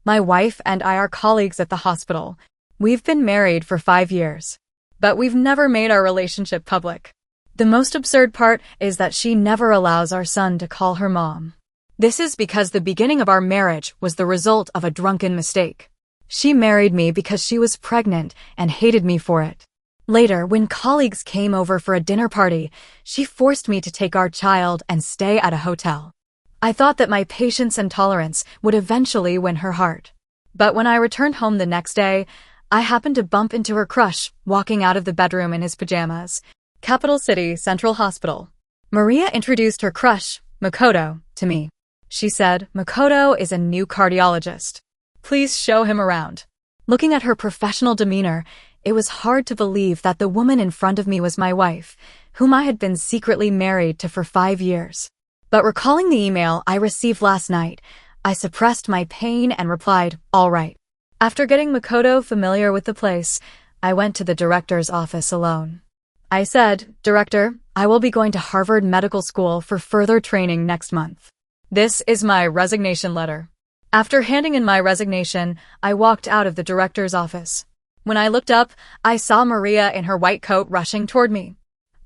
My wife and I are colleagues at the hospital. We've been married for 5 years, but we've never made our relationship public. The most absurd part is that she never allows our son to call her mom. This is because the beginning of our marriage was the result of a drunken mistake. She married me because she was pregnant and hated me for it. Later, when colleagues came over for a dinner party, she forced me to take our child and stay at a hotel. I thought that my patience and tolerance would eventually win her heart. But when I returned home the next day, I happened to bump into her crush walking out of the bedroom in his pajamas. Capital City Central Hospital. Maria introduced her crush, Makoto, to me. She said, "Makoto is a new cardiologist. Please show him around." Looking at her professional demeanor, it was hard to believe that the woman in front of me was my wife, whom I had been secretly married to for 5 years. But recalling the email I received last night, I suppressed my pain and replied, "All right." After getting Makoto familiar with the place, I went to the director's office alone. I said, "Director, I will be going to Harvard Medical School for further training next month. This is my resignation letter." After handing in my resignation, I walked out of the director's office. When I looked up, I saw Maria in her white coat rushing toward me.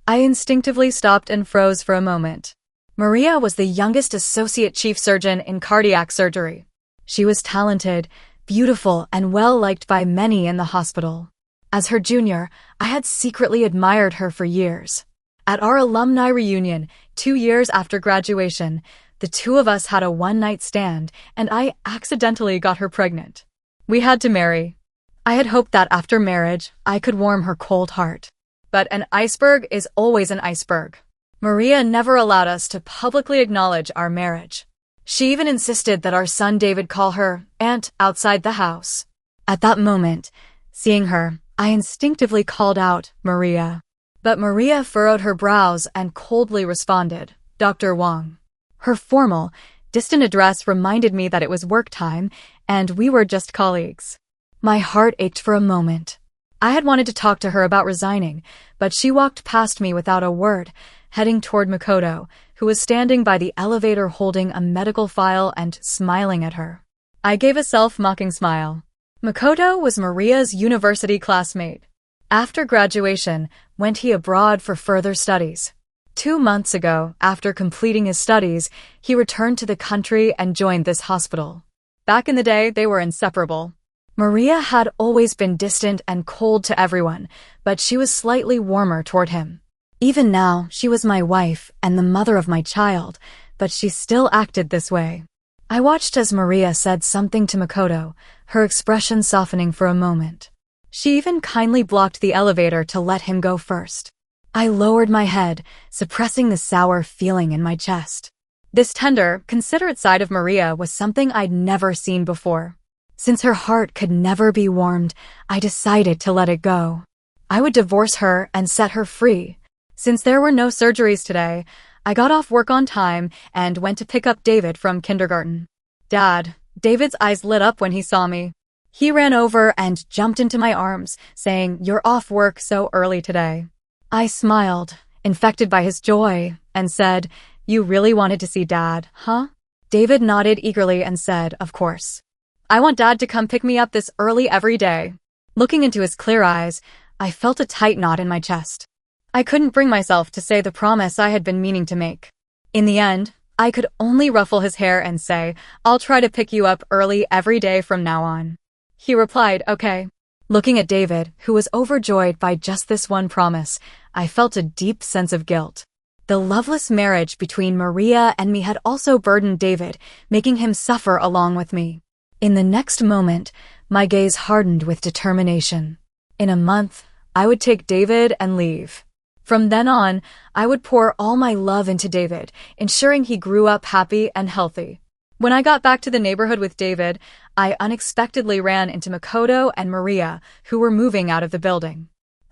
I instinctively stopped and froze for a moment. Maria was the youngest associate chief surgeon in cardiac surgery. She was talented, beautiful, and well-liked by many in the hospital. As her junior, I had secretly admired her for years. At our alumni reunion, 2 years after graduation, the two of us had a one-night stand, and I accidentally got her pregnant. We had to marry. I had hoped that after marriage, I could warm her cold heart. But an iceberg is always an iceberg. Maria never allowed us to publicly acknowledge our marriage. She even insisted that our son David call her Aunt outside the house. At that moment, seeing her, I instinctively called out, "Maria." But Maria furrowed her brows and coldly responded, "Dr. Wang." Her formal, distant address reminded me that it was work time and we were just colleagues. My heart ached for a moment. I had wanted to talk to her about resigning, but she walked past me without a word, heading toward Makoto, who was standing by the elevator holding a medical file and smiling at her. I gave a self-mocking smile. Makoto was Maria's university classmate. After graduation, went he abroad for further studies. 2 months ago, after completing his studies, he returned to the country and joined this hospital. Back in the day, they were inseparable. Maria had always been distant and cold to everyone, but she was slightly warmer toward him. Even now, she was my wife and the mother of my child, but she still acted this way. I watched as Maria said something to Makoto, her expression softening for a moment. She even kindly blocked the elevator to let him go first. I lowered my head, suppressing the sour feeling in my chest. This tender, considerate side of Maria was something I'd never seen before. Since her heart could never be warmed, I decided to let it go. I would divorce her and set her free. Since there were no surgeries today, I got off work on time and went to pick up David from kindergarten. "Dad." David's eyes lit up when he saw me. He ran over and jumped into my arms, saying, "You're off work so early today." I smiled, infected by his joy, and said, "You really wanted to see Dad, huh?" David nodded eagerly and said, "Of course. I want Dad to come pick me up this early every day." Looking into his clear eyes, I felt a tight knot in my chest. I couldn't bring myself to say the promise I had been meaning to make. In the end, I could only ruffle his hair and say, "I'll try to pick you up early every day from now on." He replied, "Okay." Looking at David, who was overjoyed by just this one promise, I felt a deep sense of guilt. The loveless marriage between Maria and me had also burdened David, making him suffer along with me. In the next moment, my gaze hardened with determination. In a month, I would take David and leave. From then on, I would pour all my love into David, ensuring he grew up happy and healthy. When I got back to the neighborhood with David, I unexpectedly ran into Makoto and Maria, who were moving out of the building.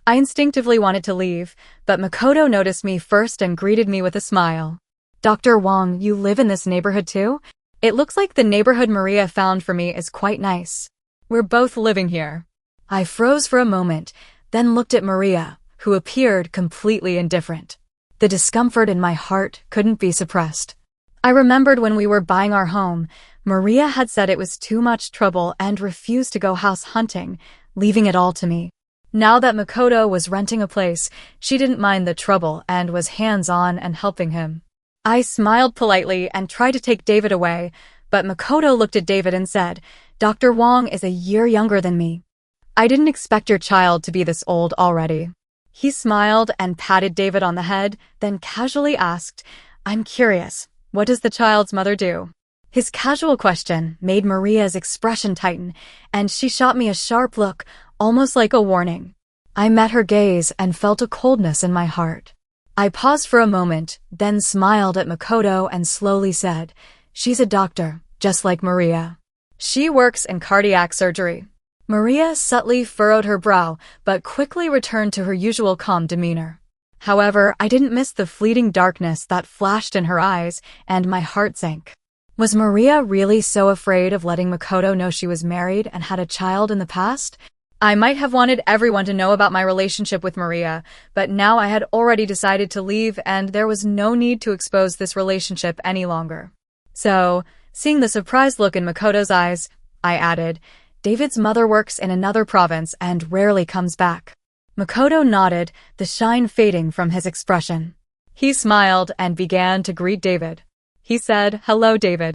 I instinctively wanted to leave, but Makoto noticed me first and greeted me with a smile. "Dr. Wang, you live in this neighborhood too? It looks like the neighborhood Maria found for me is quite nice. We're both living here." I froze for a moment, then looked at Maria, who appeared completely indifferent. The discomfort in my heart couldn't be suppressed. I remembered when we were buying our home, Maria had said it was too much trouble and refused to go house hunting, leaving it all to me. Now that Makoto was renting a place, she didn't mind the trouble and was hands-on and helping him. I smiled politely and tried to take David away, but Makoto looked at David and said, "Dr. Wong is a year younger than me. I didn't expect your child to be this old already." He smiled and patted David on the head, then casually asked, "I'm curious, what does the child's mother do?" His casual question made Maria's expression tighten, and she shot me a sharp look, almost like a warning. I met her gaze and felt a coldness in my heart. I paused for a moment, then smiled at Makoto and slowly said, "She's a doctor, just like Maria. She works in cardiac surgery." Maria subtly furrowed her brow, but quickly returned to her usual calm demeanor. However, I didn't miss the fleeting darkness that flashed in her eyes, and my heart sank. Was Maria really so afraid of letting Makoto know she was married and had a child in the past? I might have wanted everyone to know about my relationship with Maria, but now I had already decided to leave and there was no need to expose this relationship any longer. So, seeing the surprised look in Makoto's eyes, I added, "David's mother works in another province and rarely comes back." Makoto nodded, the shine fading from his expression. He smiled and began to greet David. He said, "Hello, David.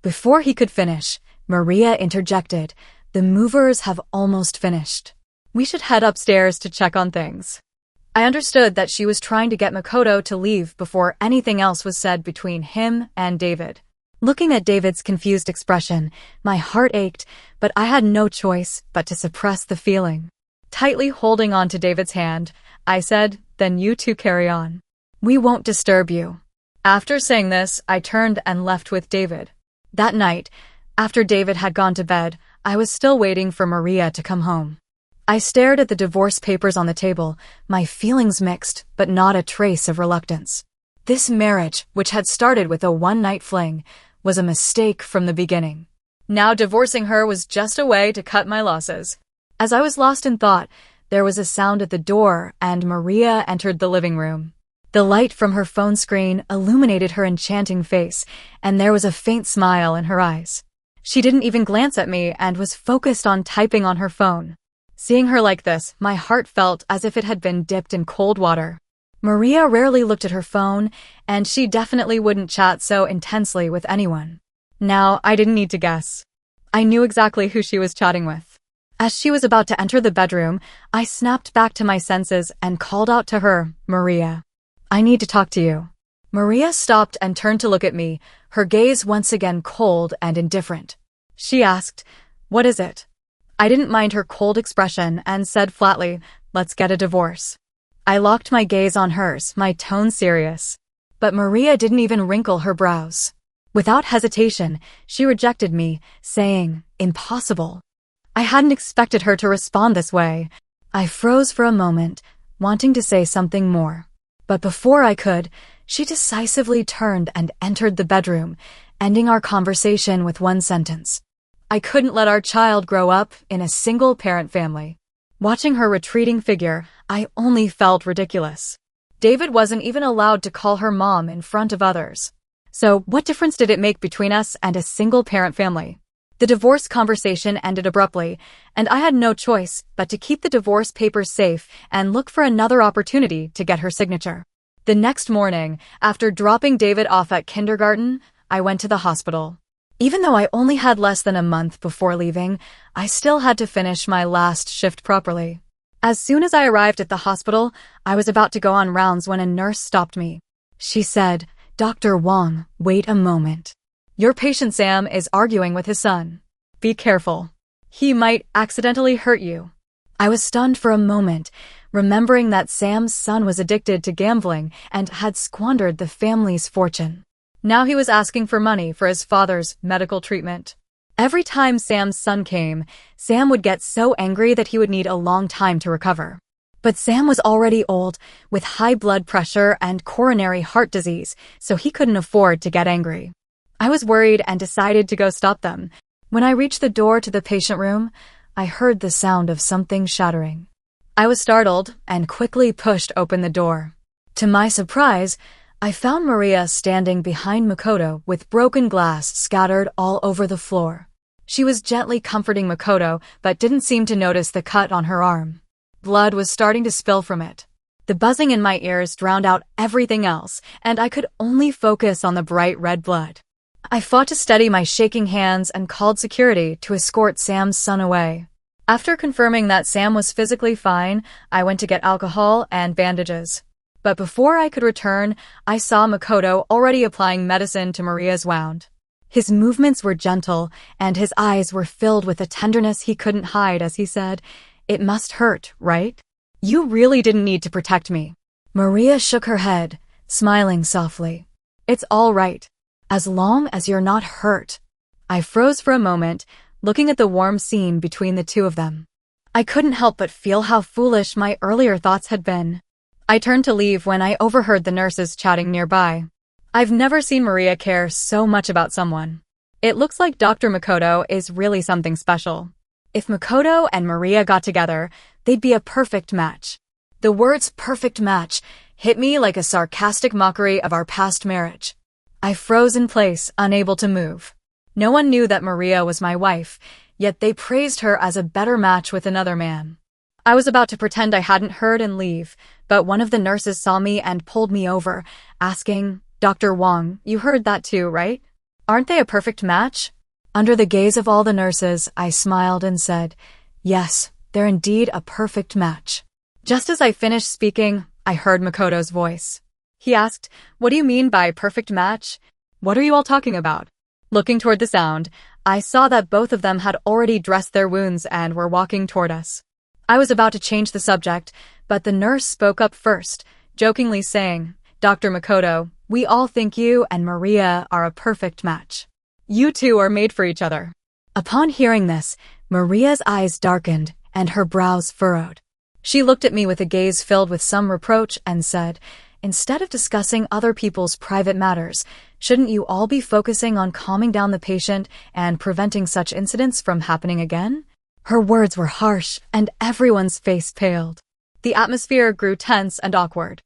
Before he could finish, Maria interjected, "The movers have almost finished. We should head upstairs to check on things." I understood that she was trying to get Makoto to leave before anything else was said between him and David. Looking at David's confused expression, my heart ached, but I had no choice but to suppress the feeling. Tightly holding on to David's hand, I said, "Then you two carry on. We won't disturb you." After saying this, I turned and left with David. That night, after David had gone to bed, I was still waiting for Maria to come home. I stared at the divorce papers on the table, my feelings mixed, but not a trace of reluctance. This marriage, which had started with a one-night fling, was a mistake from the beginning. Now divorcing her was just a way to cut my losses. As I was lost in thought, there was a sound at the door and Maria entered the living room. The light from her phone screen illuminated her enchanting face, and there was a faint smile in her eyes. She didn't even glance at me and was focused on typing on her phone. Seeing her like this, my heart felt as if it had been dipped in cold water. Maria rarely looked at her phone, and she definitely wouldn't chat so intensely with anyone. Now, I didn't need to guess. I knew exactly who she was chatting with. As she was about to enter the bedroom, I snapped back to my senses and called out to her, "Maria, I need to talk to you." Maria stopped and turned to look at me, her gaze once again cold and indifferent. She asked, "What is it?" I didn't mind her cold expression and said flatly, "Let's get a divorce." I locked my gaze on hers, my tone serious. But Maria didn't even wrinkle her brows. Without hesitation, she rejected me, saying, "Impossible." I hadn't expected her to respond this way. I froze for a moment, wanting to say something more. But before I could, she decisively turned and entered the bedroom, ending our conversation with one sentence. I couldn't let our child grow up in a single-parent family. Watching her retreating figure, I only felt ridiculous. David wasn't even allowed to call her mom in front of others. So what difference did it make between us and a single-parent family? The divorce conversation ended abruptly, and I had no choice but to keep the divorce papers safe and look for another opportunity to get her signature. The next morning, after dropping David off at kindergarten, I went to the hospital. Even though I only had less than a month before leaving, I still had to finish my last shift properly. As soon as I arrived at the hospital, I was about to go on rounds when a nurse stopped me. She said, "Dr. Wong, wait a moment. Your patient Sam is arguing with his son. Be careful. He might accidentally hurt you." I was stunned for a moment, remembering that Sam's son was addicted to gambling and had squandered the family's fortune. Now he was asking for money for his father's medical treatment. Every time Sam's son came, Sam would get so angry that he would need a long time to recover. But Sam was already old, with high blood pressure and coronary heart disease, so he couldn't afford to get angry. I was worried and decided to go stop them. When I reached the door to the patient room, I heard the sound of something shattering. I was startled and quickly pushed open the door. To my surprise, I found Maria standing behind Makoto with broken glass scattered all over the floor. She was gently comforting Makoto, but didn't seem to notice the cut on her arm. Blood was starting to spill from it. The buzzing in my ears drowned out everything else, and I could only focus on the bright red blood. I fought to steady my shaking hands and called security to escort Sam's son away. After confirming that Sam was physically fine, I went to get alcohol and bandages. But before I could return, I saw Makoto already applying medicine to Maria's wound. His movements were gentle, and his eyes were filled with a tenderness he couldn't hide as he said, "It must hurt, right? You really didn't need to protect me." Maria shook her head, smiling softly. "It's all right, as long as you're not hurt." I froze for a moment, looking at the warm scene between the two of them. I couldn't help but feel how foolish my earlier thoughts had been. I turned to leave when I overheard the nurses chatting nearby. I've never seen Maria care so much about someone. It looks like Dr. Makoto is really something special. If Makoto and Maria got together, they'd be a perfect match. The words perfect match hit me like a sarcastic mockery of our past marriage. I froze in place, unable to move. No one knew that Maria was my wife, yet they praised her as a better match with another man. I was about to pretend I hadn't heard and leave, but one of the nurses saw me and pulled me over, asking, "Dr. Wong, you heard that too, right? Aren't they a perfect match?" Under the gaze of all the nurses, I smiled and said, "Yes, they're indeed a perfect match." Just as I finished speaking, I heard Makoto's voice. He asked, "What do you mean by perfect match? What are you all talking about?" Looking toward the sound, I saw that both of them had already dressed their wounds and were walking toward us. I was about to change the subject, but the nurse spoke up first, jokingly saying, "Dr. Makoto, we all think you and Maria are a perfect match. You two are made for each other." Upon hearing this, Maria's eyes darkened and her brows furrowed. She looked at me with a gaze filled with some reproach and said, "Instead of discussing other people's private matters, shouldn't you all be focusing on calming down the patient and preventing such incidents from happening again?" Her words were harsh, and everyone's face paled. The atmosphere grew tense and awkward.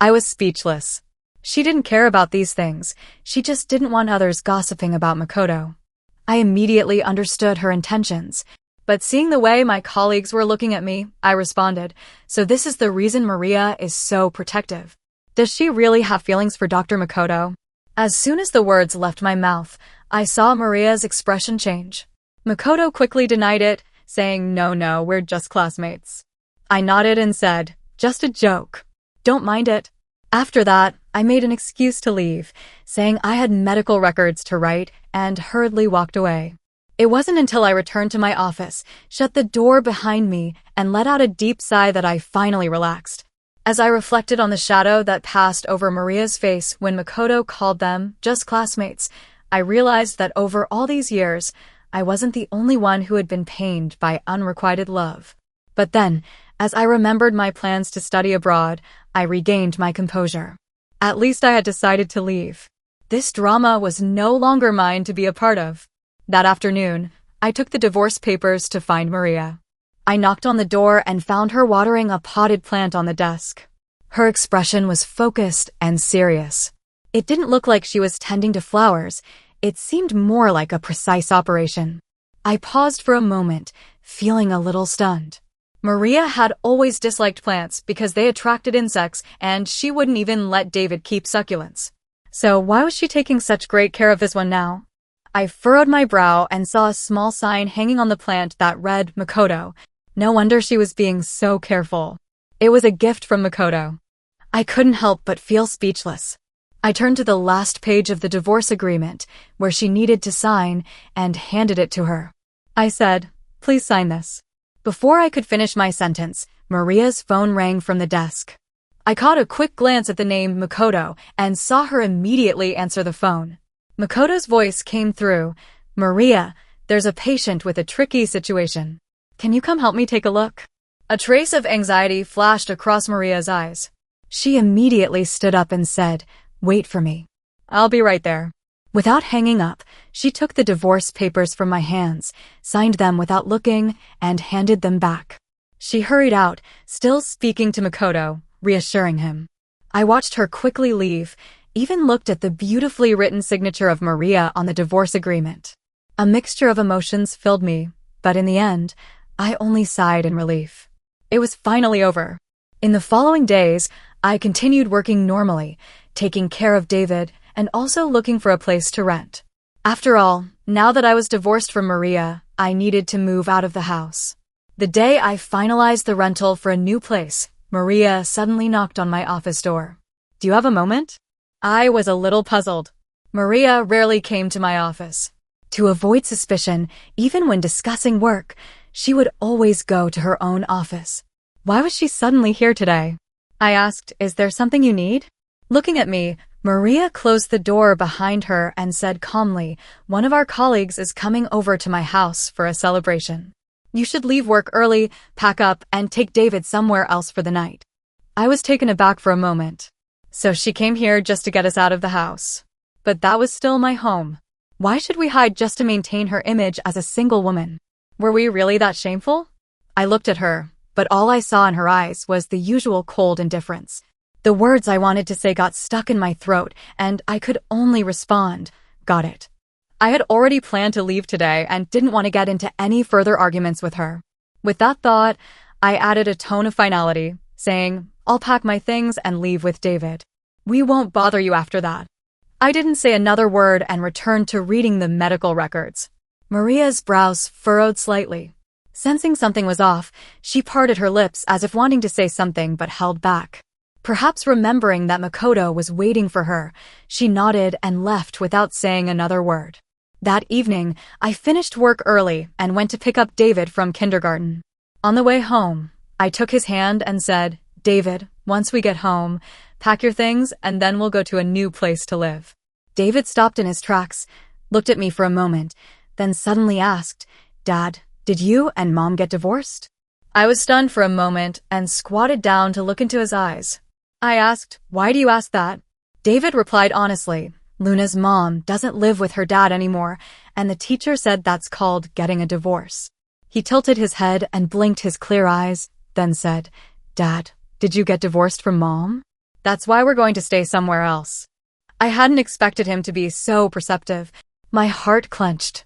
I was speechless. She didn't care about these things. She just didn't want others gossiping about Makoto. I immediately understood her intentions. But seeing the way my colleagues were looking at me, I responded, "So this is the reason Maria is so protective. Does she really have feelings for Dr. Makoto?" As soon as the words left my mouth, I saw Maria's expression change. Makoto quickly denied it, saying, No, we're just classmates." I nodded and said, "Just a joke. Don't mind it." After that, I made an excuse to leave, saying I had medical records to write, and hurriedly walked away. It wasn't until I returned to my office, shut the door behind me, and let out a deep sigh that I finally relaxed. As I reflected on the shadow that passed over Maria's face when Makoto called them just classmates, I realized that over all these years, I wasn't the only one who had been pained by unrequited love. But then, as I remembered my plans to study abroad, I regained my composure. At least I had decided to leave. This drama was no longer mine to be a part of. That afternoon, I took the divorce papers to find Maria. I knocked on the door and found her watering a potted plant on the desk. Her expression was focused and serious. It didn't look like she was tending to flowers. It seemed more like a precise operation. I paused for a moment, feeling a little stunned. Maria had always disliked plants because they attracted insects, and she wouldn't even let David keep succulents. So why was she taking such great care of this one now? I furrowed my brow and saw a small sign hanging on the plant that read Makoto. No wonder she was being so careful. It was a gift from Makoto. I couldn't help but feel speechless. I turned to the last page of the divorce agreement, where she needed to sign, and handed it to her. I said, "Please sign this." Before I could finish my sentence, Maria's phone rang from the desk. I caught a quick glance at the name Makoto and saw her immediately answer the phone. Makoto's voice came through. "Maria, there's a patient with a tricky situation. Can you come help me take a look?" A trace of anxiety flashed across Maria's eyes. She immediately stood up and said, "Wait for me. I'll be right there." Without hanging up, she took the divorce papers from my hands, signed them without looking, and handed them back. She hurried out, still speaking to Makoto, reassuring him. I watched her quickly leave, even looked at the beautifully written signature of Maria on the divorce agreement. A mixture of emotions filled me, but in the end, I only sighed in relief. It was finally over. In the following days, I continued working normally, taking care of David and also looking for a place to rent. After all, now that I was divorced from Maria, I needed to move out of the house. The day I finalized the rental for a new place, Maria suddenly knocked on my office door. "Do you have a moment?" I was a little puzzled. Maria rarely came to my office. To avoid suspicion, even when discussing work, she would always go to her own office. Why was she suddenly here today? I asked, "Is there something you need?" Looking at me, Maria closed the door behind her and said calmly, "One of our colleagues is coming over to my house for a celebration. You should leave work early, pack up, and take David somewhere else for the night." I was taken aback for a moment. So she came here just to get us out of the house. But that was still my home. Why should we hide just to maintain her image as a single woman? Were we really that shameful? I looked at her, but all I saw in her eyes was the usual cold indifference. The words I wanted to say got stuck in my throat, and I could only respond, "Got it." I had already planned to leave today and didn't want to get into any further arguments with her. With that thought, I added a tone of finality, saying, "I'll pack my things and leave with David. We won't bother you after that." I didn't say another word and returned to reading the medical records. Maria's brows furrowed slightly. Sensing something was off, she parted her lips as if wanting to say something but held back. Perhaps remembering that Makoto was waiting for her, she nodded and left without saying another word. That evening, I finished work early and went to pick up David from kindergarten. On the way home, I took his hand and said, "David, once we get home, pack your things and then we'll go to a new place to live." David stopped in his tracks, looked at me for a moment, then suddenly asked, "Dad, did you and Mom get divorced?" I was stunned for a moment and squatted down to look into his eyes. I asked, "Why do you ask that?" David replied honestly, "Luna's mom doesn't live with her dad anymore, and the teacher said that's called getting a divorce." He tilted his head and blinked his clear eyes, then said, "Dad, did you get divorced from Mom? That's why we're going to stay somewhere else." I hadn't expected him to be so perceptive. My heart clenched.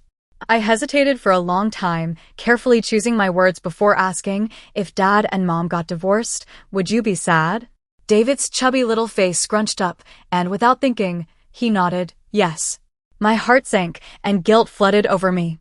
I hesitated for a long time, carefully choosing my words before asking, "If Dad and Mom got divorced, would you be sad?" David's chubby little face scrunched up, and without thinking, he nodded, "Yes." My heart sank, and guilt flooded over me.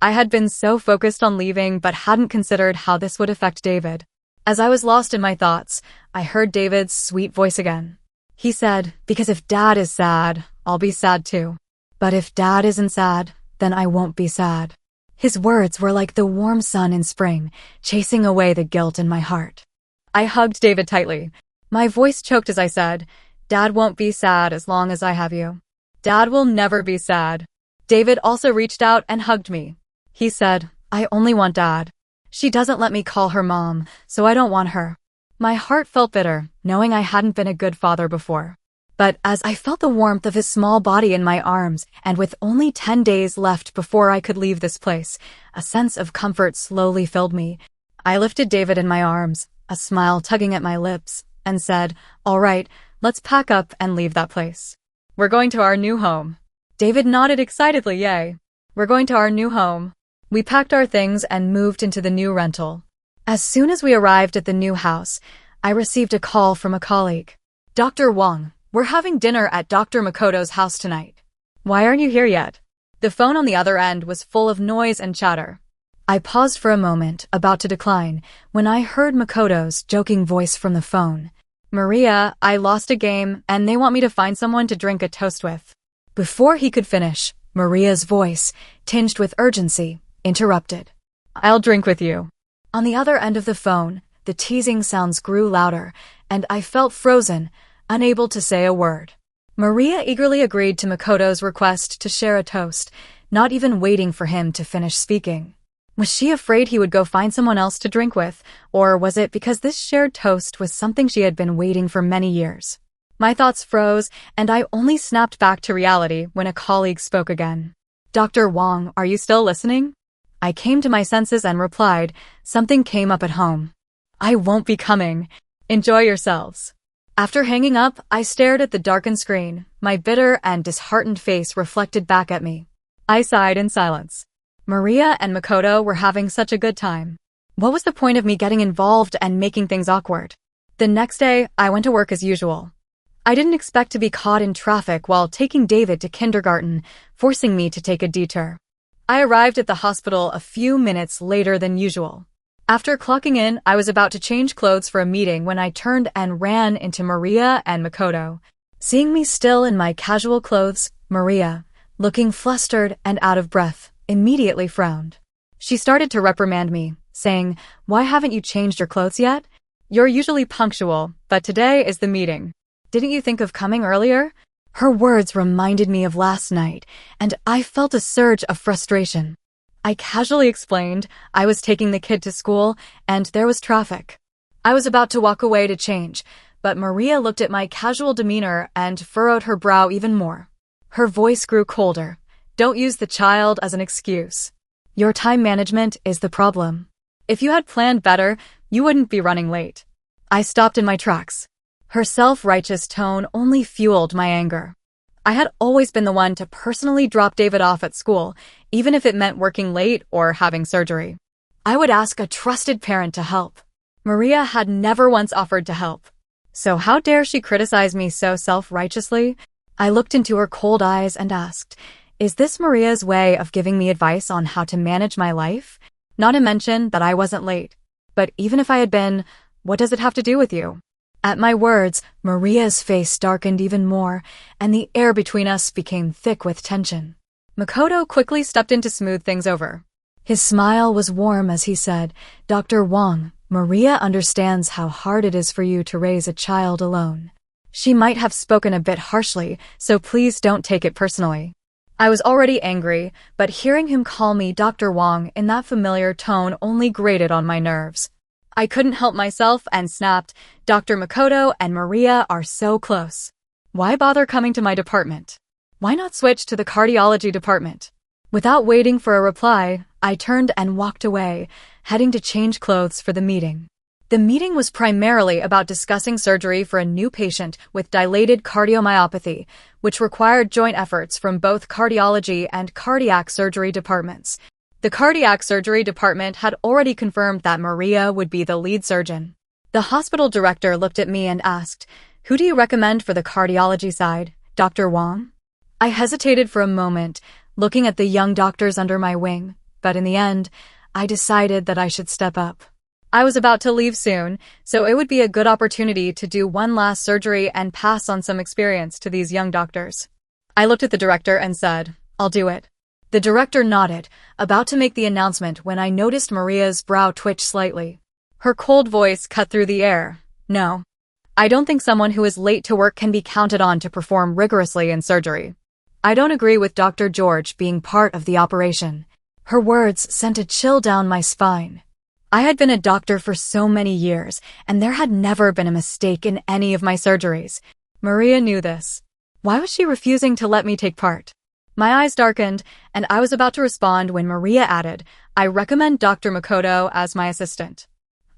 I had been so focused on leaving but hadn't considered how this would affect David. As I was lost in my thoughts, I heard David's sweet voice again. He said, "Because if Dad is sad, I'll be sad too. But if Dad isn't sad, then I won't be sad." His words were like the warm sun in spring, chasing away the guilt in my heart. I hugged David tightly. My voice choked as I said, "Dad won't be sad as long as I have you. Dad will never be sad." David also reached out and hugged me. He said, "I only want Dad. She doesn't let me call her Mom, so I don't want her." My heart felt bitter, knowing I hadn't been a good father before. But as I felt the warmth of his small body in my arms, and with only 10 days left before I could leave this place, a sense of comfort slowly filled me. I lifted David in my arms, a smile tugging at my lips, and said, "All right, let's pack up and leave that place. We're going to our new home." David nodded excitedly, "Yay. We're going to our new home." We packed our things and moved into the new rental. As soon as we arrived at the new house, I received a call from a colleague. "Dr. Wang, we're having dinner at Dr. Makoto's house tonight. Why aren't you here yet?" The phone on the other end was full of noise and chatter. I paused for a moment, about to decline, when I heard Makoto's joking voice from the phone. "Maria, I lost a game, and they want me to find someone to drink a toast with." Before he could finish, Maria's voice, tinged with urgency, interrupted. "I'll drink with you." On the other end of the phone, the teasing sounds grew louder, and I felt frozen, unable to say a word. Maria eagerly agreed to Makoto's request to share a toast, not even waiting for him to finish speaking. Was she afraid he would go find someone else to drink with, or was it because this shared toast was something she had been waiting for many years? My thoughts froze, and I only snapped back to reality when a colleague spoke again. "Dr. Wang, are you still listening?" I came to my senses and replied, "Something came up at home." "I won't be coming. Enjoy yourselves." After hanging up, I stared at the darkened screen, my bitter and disheartened face reflected back at me. I sighed in silence. Maria and Makoto were having such a good time. What was the point of me getting involved and making things awkward? The next day, I went to work as usual. I didn't expect to be caught in traffic while taking David to kindergarten, forcing me to take a detour. I arrived at the hospital a few minutes later than usual. After clocking in, I was about to change clothes for a meeting when I turned and ran into Maria and Makoto. Seeing me still in my casual clothes, Maria, looking flustered and out of breath, immediately frowned. She started to reprimand me, saying, "Why haven't you changed your clothes yet? You're usually punctual, but today is the meeting. Didn't you think of coming earlier?" Her words reminded me of last night, and I felt a surge of frustration. I casually explained I was taking the kid to school and there was traffic. I was about to walk away to change, but Maria looked at my casual demeanor and furrowed her brow even more. Her voice grew colder. "Don't use the child as an excuse. Your time management is the problem. If you had planned better, you wouldn't be running late." I stopped in my tracks. Her self-righteous tone only fueled my anger. I had always been the one to personally drop David off at school, even if it meant working late or having surgery. I would ask a trusted parent to help. Maria had never once offered to help. So how dare she criticize me so self-righteously? I looked into her cold eyes and asked, "Is this Maria's way of giving me advice on how to manage my life? Not to mention that I wasn't late. But even if I had been, what does it have to do with you?" At my words, Maria's face darkened even more, and the air between us became thick with tension. Makoto quickly stepped in to smooth things over. His smile was warm as he said, "Dr. Wong, Maria understands how hard it is for you to raise a child alone. She might have spoken a bit harshly, so please don't take it personally." I was already angry, but hearing him call me Dr. Wong in that familiar tone only grated on my nerves. I couldn't help myself and snapped, "Dr. Makoto and Maria are so close. Why bother coming to my department? Why not switch to the cardiology department?" Without waiting for a reply, I turned and walked away, heading to change clothes for the meeting. The meeting was primarily about discussing surgery for a new patient with dilated cardiomyopathy, which required joint efforts from both cardiology and cardiac surgery departments. The cardiac surgery department had already confirmed that Maria would be the lead surgeon. The hospital director looked at me and asked, "Who do you recommend for the cardiology side, Dr. Wong?" I hesitated for a moment, looking at the young doctors under my wing, but in the end, I decided that I should step up. I was about to leave soon, so it would be a good opportunity to do one last surgery and pass on some experience to these young doctors. I looked at the director and said, "I'll do it." The director nodded, about to make the announcement when I noticed Maria's brow twitch slightly. Her cold voice cut through the air. "No. I don't think someone who is late to work can be counted on to perform rigorously in surgery. I don't agree with Dr. George being part of the operation." Her words sent a chill down my spine. I had been a doctor for so many years, and there had never been a mistake in any of my surgeries. Maria knew this. Why was she refusing to let me take part? My eyes darkened, and I was about to respond when Maria added, "I recommend Dr. Makoto as my assistant."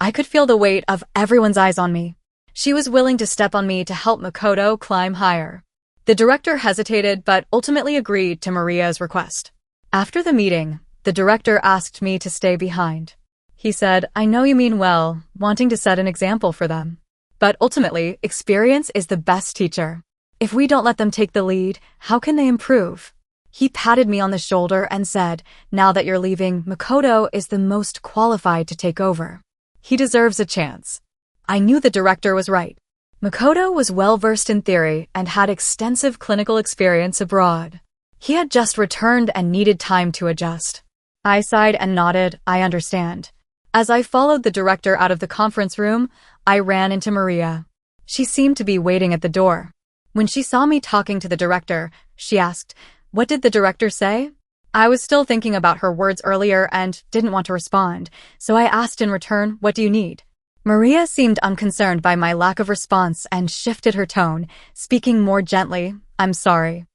I could feel the weight of everyone's eyes on me. She was willing to step on me to help Makoto climb higher. The director hesitated but ultimately agreed to Maria's request. After the meeting, the director asked me to stay behind. He said, "I know you mean well, wanting to set an example for them. But ultimately, experience is the best teacher. If we don't let them take the lead, how can they improve?" He patted me on the shoulder and said, "Now that you're leaving, Makoto is the most qualified to take over. He deserves a chance." I knew the director was right. Makoto was well-versed in theory and had extensive clinical experience abroad. He had just returned and needed time to adjust. I sighed and nodded, "I understand." As I followed the director out of the conference room, I ran into Maria. She seemed to be waiting at the door. When she saw me talking to the director, she asked, "What did the director say?" I was still thinking about her words earlier and didn't want to respond, so I asked in return, "What do you need?" Maria seemed unconcerned by my lack of response and shifted her tone, speaking more gently, "I'm sorry.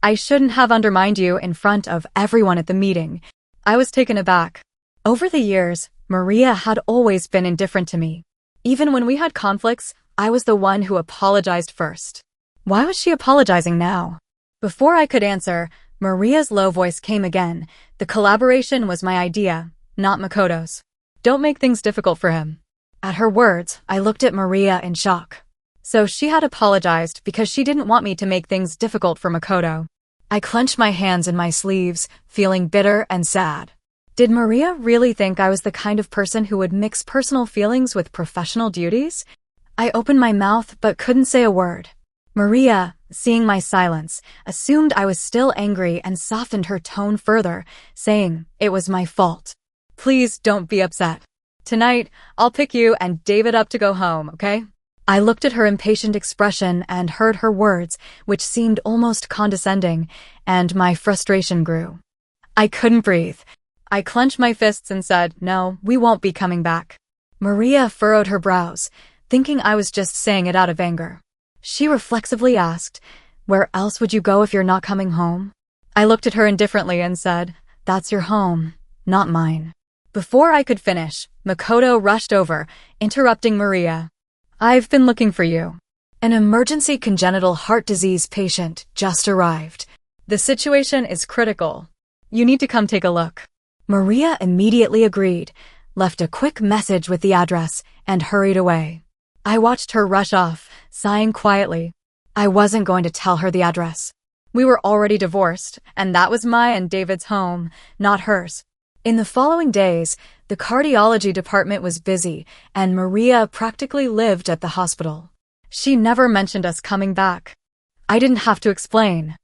I shouldn't have undermined you in front of everyone at the meeting." I was taken aback. Over the years, Maria had always been indifferent to me. Even when we had conflicts, I was the one who apologized first. Why was she apologizing now? Before I could answer, Maria's low voice came again. The collaboration was my idea, not Makoto's. Don't make things difficult for him. At her words, I looked at Maria in shock. So she had apologized because she didn't want me to make things difficult for Makoto. I clenched my hands in my sleeves, feeling bitter and sad. Did Maria really think I was the kind of person who would mix personal feelings with professional duties? I opened my mouth but couldn't say a word. Maria, seeing my silence, assumed I was still angry and softened her tone further, saying it was my fault. Please don't be upset. Tonight, I'll pick you and David up to go home, okay? I looked at her impatient expression and heard her words, which seemed almost condescending, and my frustration grew. I couldn't breathe. I clenched my fists and said, no, we won't be coming back. Maria furrowed her brows, thinking I was just saying it out of anger. She reflexively asked, where else would you go if you're not coming home? I looked at her indifferently and said, that's your home, not mine. Before I could finish, Makoto rushed over, interrupting Maria. I've been looking for you. An emergency congenital heart disease patient just arrived. The situation is critical. You need to come take a look. Maria immediately agreed, left a quick message with the address, and hurried away. I watched her rush off, sighing quietly. I wasn't going to tell her the address. We were already divorced, and that was my and David's home, not hers. In the following days, the cardiology department was busy, and Maria practically lived at the hospital. She never mentioned us coming back. I didn't have to explain.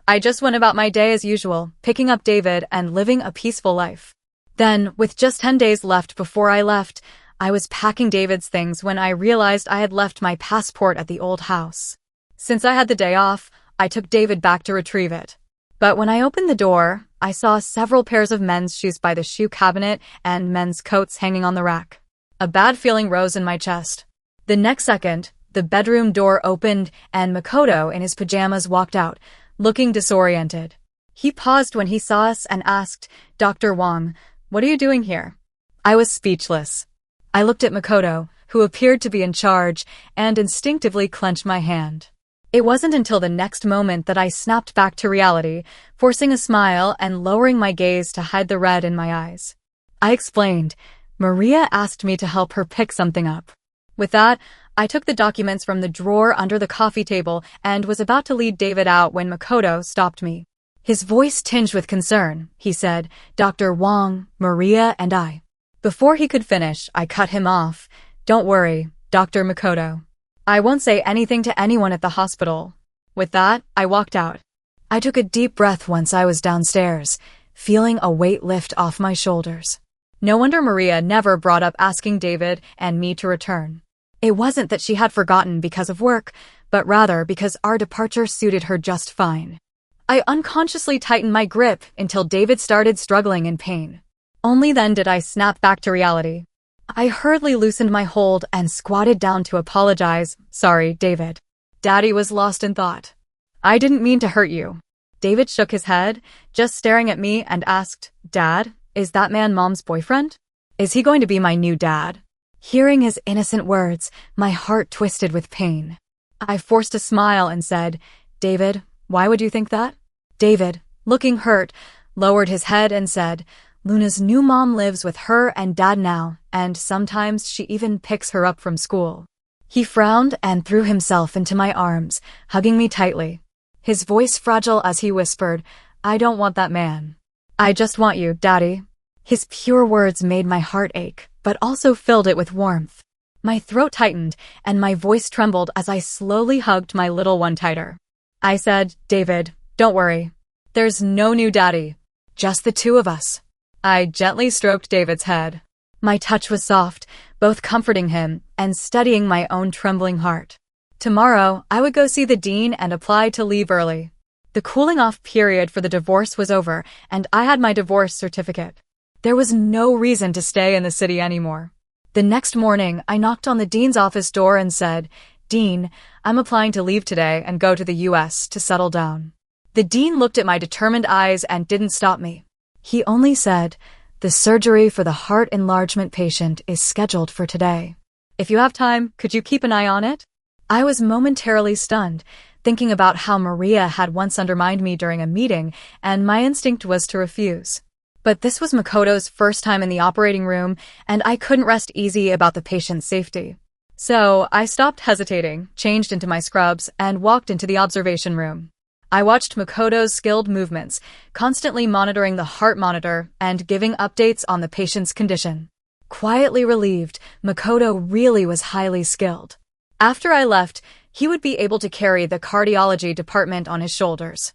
I just went about my day as usual, picking up David and living a peaceful life. Then, with just 10 days left before I left, I was packing David's things when I realized I had left my passport at the old house. Since I had the day off, I took David back to retrieve it. But when I opened the door, I saw several pairs of men's shoes by the shoe cabinet and men's coats hanging on the rack. A bad feeling rose in my chest. The next second, the bedroom door opened and Makoto in his pajamas walked out, looking disoriented. He paused when he saw us and asked, Dr. Wong, what are you doing here? I was speechless. I looked at Makoto, who appeared to be in charge, and instinctively clenched my hand. It wasn't until the next moment that I snapped back to reality, forcing a smile and lowering my gaze to hide the red in my eyes. I explained. Maria asked me to help her pick something up. With that, I took the documents from the drawer under the coffee table and was about to lead David out when Makoto stopped me. His voice tinged with concern. He said, Dr. Wong, Maria, and I. Before he could finish, I cut him off. Don't worry, Dr. Makoto. I won't say anything to anyone at the hospital. With that, I walked out. I took a deep breath once I was downstairs, feeling a weight lift off my shoulders. No wonder Maria never brought up asking David and me to return. It wasn't that she had forgotten because of work, but rather because our departure suited her just fine. I unconsciously tightened my grip until David started struggling in pain. Only then did I snap back to reality. I hurriedly loosened my hold and squatted down to apologize. Sorry, David. Daddy was lost in thought. I didn't mean to hurt you. David shook his head, just staring at me, and asked, Dad, is that man Mom's boyfriend? Is he going to be my new dad? Hearing his innocent words, my heart twisted with pain. I forced a smile and said, David, why would you think that? David, looking hurt, lowered his head and said, Luna's new mom lives with her and Dad now, and sometimes she even picks her up from school. He frowned and threw himself into my arms, hugging me tightly. His voice fragile as he whispered, I don't want that man. I just want you, Daddy. His pure words made my heart ache, but also filled it with warmth. My throat tightened, and my voice trembled as I slowly hugged my little one tighter. I said, David, don't worry. There's no new daddy. Just the two of us. I gently stroked David's head. My touch was soft, both comforting him and steadying my own trembling heart. Tomorrow, I would go see the dean and apply to leave early. The cooling-off period for the divorce was over, and I had my divorce certificate. There was no reason to stay in the city anymore. The next morning, I knocked on the dean's office door and said, Dean, I'm applying to leave today and go to the U.S. to settle down. The dean looked at my determined eyes and didn't stop me. He only said, the surgery for the heart enlargement patient is scheduled for today. If you have time, could you keep an eye on it? I was momentarily stunned, thinking about how Maria had once undermined me during a meeting, and my instinct was to refuse. But this was Makoto's first time in the operating room, and I couldn't rest easy about the patient's safety. So I stopped hesitating, changed into my scrubs, and walked into the observation room. I watched Makoto's skilled movements, constantly monitoring the heart monitor and giving updates on the patient's condition. Quietly relieved, Makoto really was highly skilled. After I left, he would be able to carry the cardiology department on his shoulders.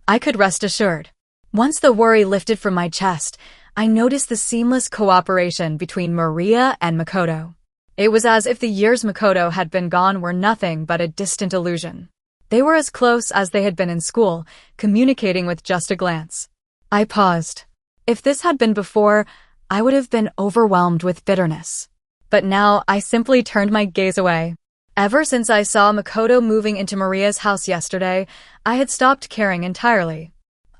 I could rest assured. Once the worry lifted from my chest, I noticed the seamless cooperation between Maria and Makoto. It was as if the years Makoto had been gone were nothing but a distant illusion. They were as close as they had been in school, communicating with just a glance. I paused. If this had been before, I would have been overwhelmed with bitterness. But now I simply turned my gaze away. Ever since I saw Makoto moving into Maria's house yesterday, I had stopped caring entirely.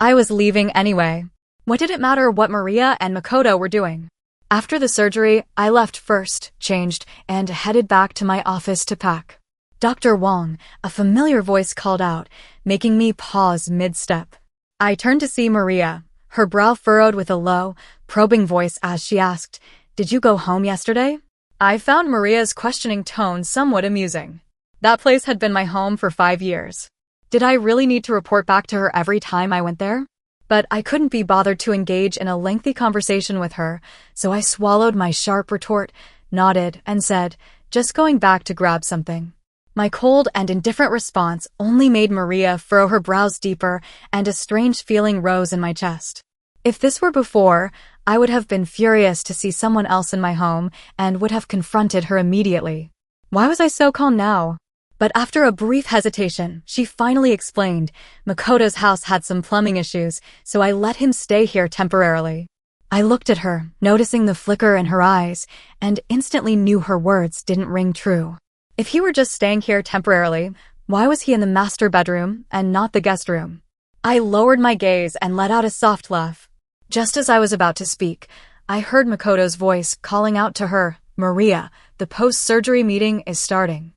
I was leaving anyway. What did it matter what Maria and Makoto were doing? After the surgery, I left first, changed, and headed back to my office to pack. Dr. Wong, a familiar voice called out, making me pause mid-step. I turned to see Maria, her brow furrowed with a low, probing voice as she asked, "Did you go home yesterday?" I found Maria's questioning tone somewhat amusing. That place had been my home for 5 years. Did I really need to report back to her every time I went there? But I couldn't be bothered to engage in a lengthy conversation with her, so I swallowed my sharp retort, nodded, and said, "Just going back to grab something." My cold and indifferent response only made Maria furrow her brows deeper, and a strange feeling rose in my chest. If this were before, I would have been furious to see someone else in my home and would have confronted her immediately. Why was I so calm now? But after a brief hesitation, she finally explained, Makoto's house had some plumbing issues, so I let him stay here temporarily. I looked at her, noticing the flicker in her eyes, and instantly knew her words didn't ring true. If he were just staying here temporarily, why was he in the master bedroom and not the guest room? I lowered my gaze and let out a soft laugh. Just as I was about to speak, I heard Makoto's voice calling out to her, "Maria, the post-surgery meeting is starting.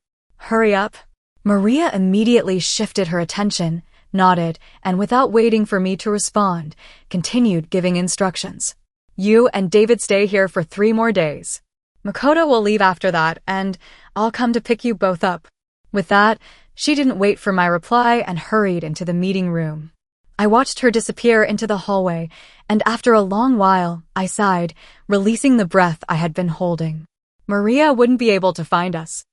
Hurry up." Maria immediately shifted her attention, nodded, and without waiting for me to respond, continued giving instructions. "You and David stay here for 3 more days. Makoto will leave after that, and I'll come to pick you both up." With that, she didn't wait for my reply and hurried into the meeting room. I watched her disappear into the hallway, and after a long while, I sighed, releasing the breath I had been holding. Maria wouldn't be able to find us.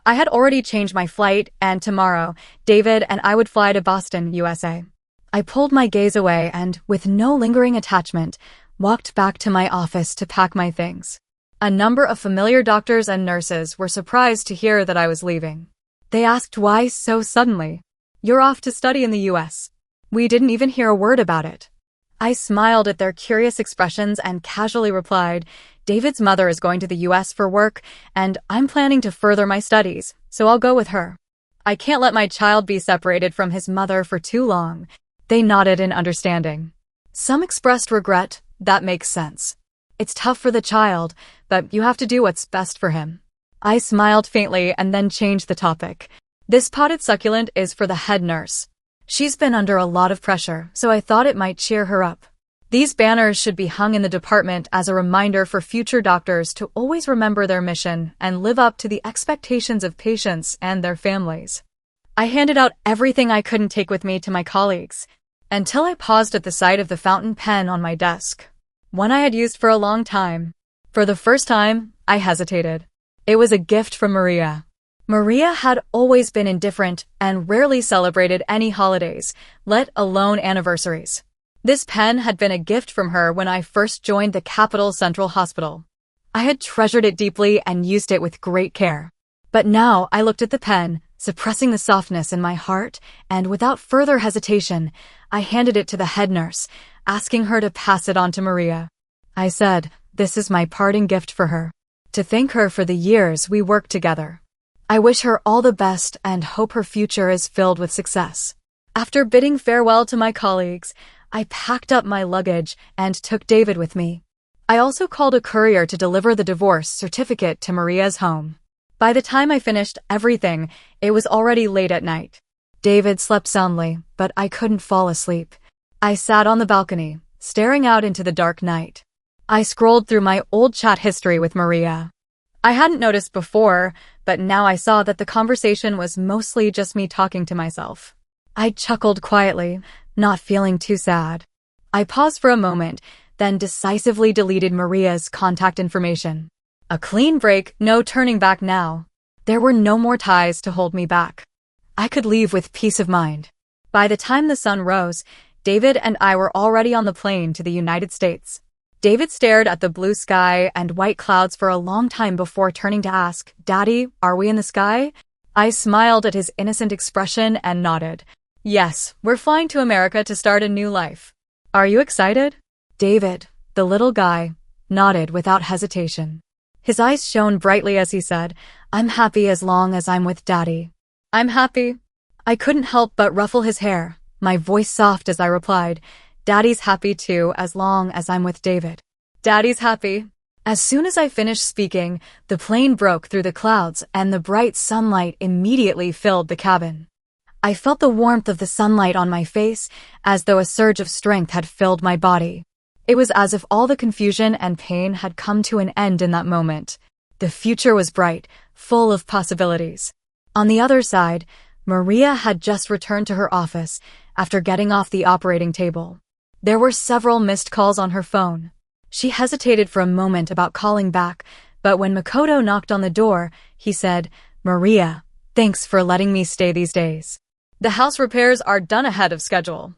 I had already changed my flight, and tomorrow, David and I would fly to Boston, USA. I pulled my gaze away and, with no lingering attachment, walked back to my office to pack my things. A number of familiar doctors and nurses were surprised to hear that I was leaving. They asked why so suddenly. "You're off to study in the US. We didn't even hear a word about it." I smiled at their curious expressions and casually replied, "David's mother is going to the US for work, and I'm planning to further my studies, so I'll go with her. I can't let my child be separated from his mother for too long." They nodded in understanding. Some expressed regret. That makes sense. It's tough for the child, but you have to do what's best for him. I smiled faintly and then changed the topic. "This potted succulent is for the head nurse. She's been under a lot of pressure, so I thought it might cheer her up. These banners should be hung in the department as a reminder for future doctors to always remember their mission and live up to the expectations of patients and their families." I handed out everything I couldn't take with me to my colleagues, until I paused at the sight of the fountain pen on my desk. One I had used for a long time. For the first time, I hesitated. It was a gift from Maria. Maria had always been indifferent and rarely celebrated any holidays, let alone anniversaries. This pen had been a gift from her when I first joined the Capital Central Hospital. I had treasured it deeply and used it with great care. But now I looked at the pen, suppressing the softness in my heart, and without further hesitation, I handed it to the head nurse, asking her to pass it on to Maria. I said, "This is my parting gift for her, to thank her for the years we worked together. I wish her all the best and hope her future is filled with success." After bidding farewell to my colleagues, I packed up my luggage and took David with me. I also called a courier to deliver the divorce certificate to Maria's home. By the time I finished everything, it was already late at night. David slept soundly, but I couldn't fall asleep. I sat on the balcony, staring out into the dark night. I scrolled through my old chat history with Maria. I hadn't noticed before, but now I saw that the conversation was mostly just me talking to myself. I chuckled quietly, not feeling too sad. I paused for a moment, then decisively deleted Maria's contact information. A clean break, no turning back now. There were no more ties to hold me back. I could leave with peace of mind. By the time the sun rose, David and I were already on the plane to the United States. David stared at the blue sky and white clouds for a long time before turning to ask, "Daddy, are we in the sky?" I smiled at his innocent expression and nodded. "Yes, we're flying to America to start a new life. Are you excited?" David, the little guy, nodded without hesitation. His eyes shone brightly as he said, "I'm happy as long as I'm with Daddy." "I'm happy." I couldn't help but ruffle his hair, my voice soft as I replied, "Daddy's happy too as long as I'm with David." "Daddy's happy." As soon as I finished speaking, the plane broke through the clouds and the bright sunlight immediately filled the cabin. I felt the warmth of the sunlight on my face as though a surge of strength had filled my body. It was as if all the confusion and pain had come to an end in that moment. The future was bright, full of possibilities. On the other side, Maria had just returned to her office after getting off the operating table. There were several missed calls on her phone. She hesitated for a moment about calling back, but when Makoto knocked on the door, he said, "Maria, thanks for letting me stay these days. The house repairs are done ahead of schedule.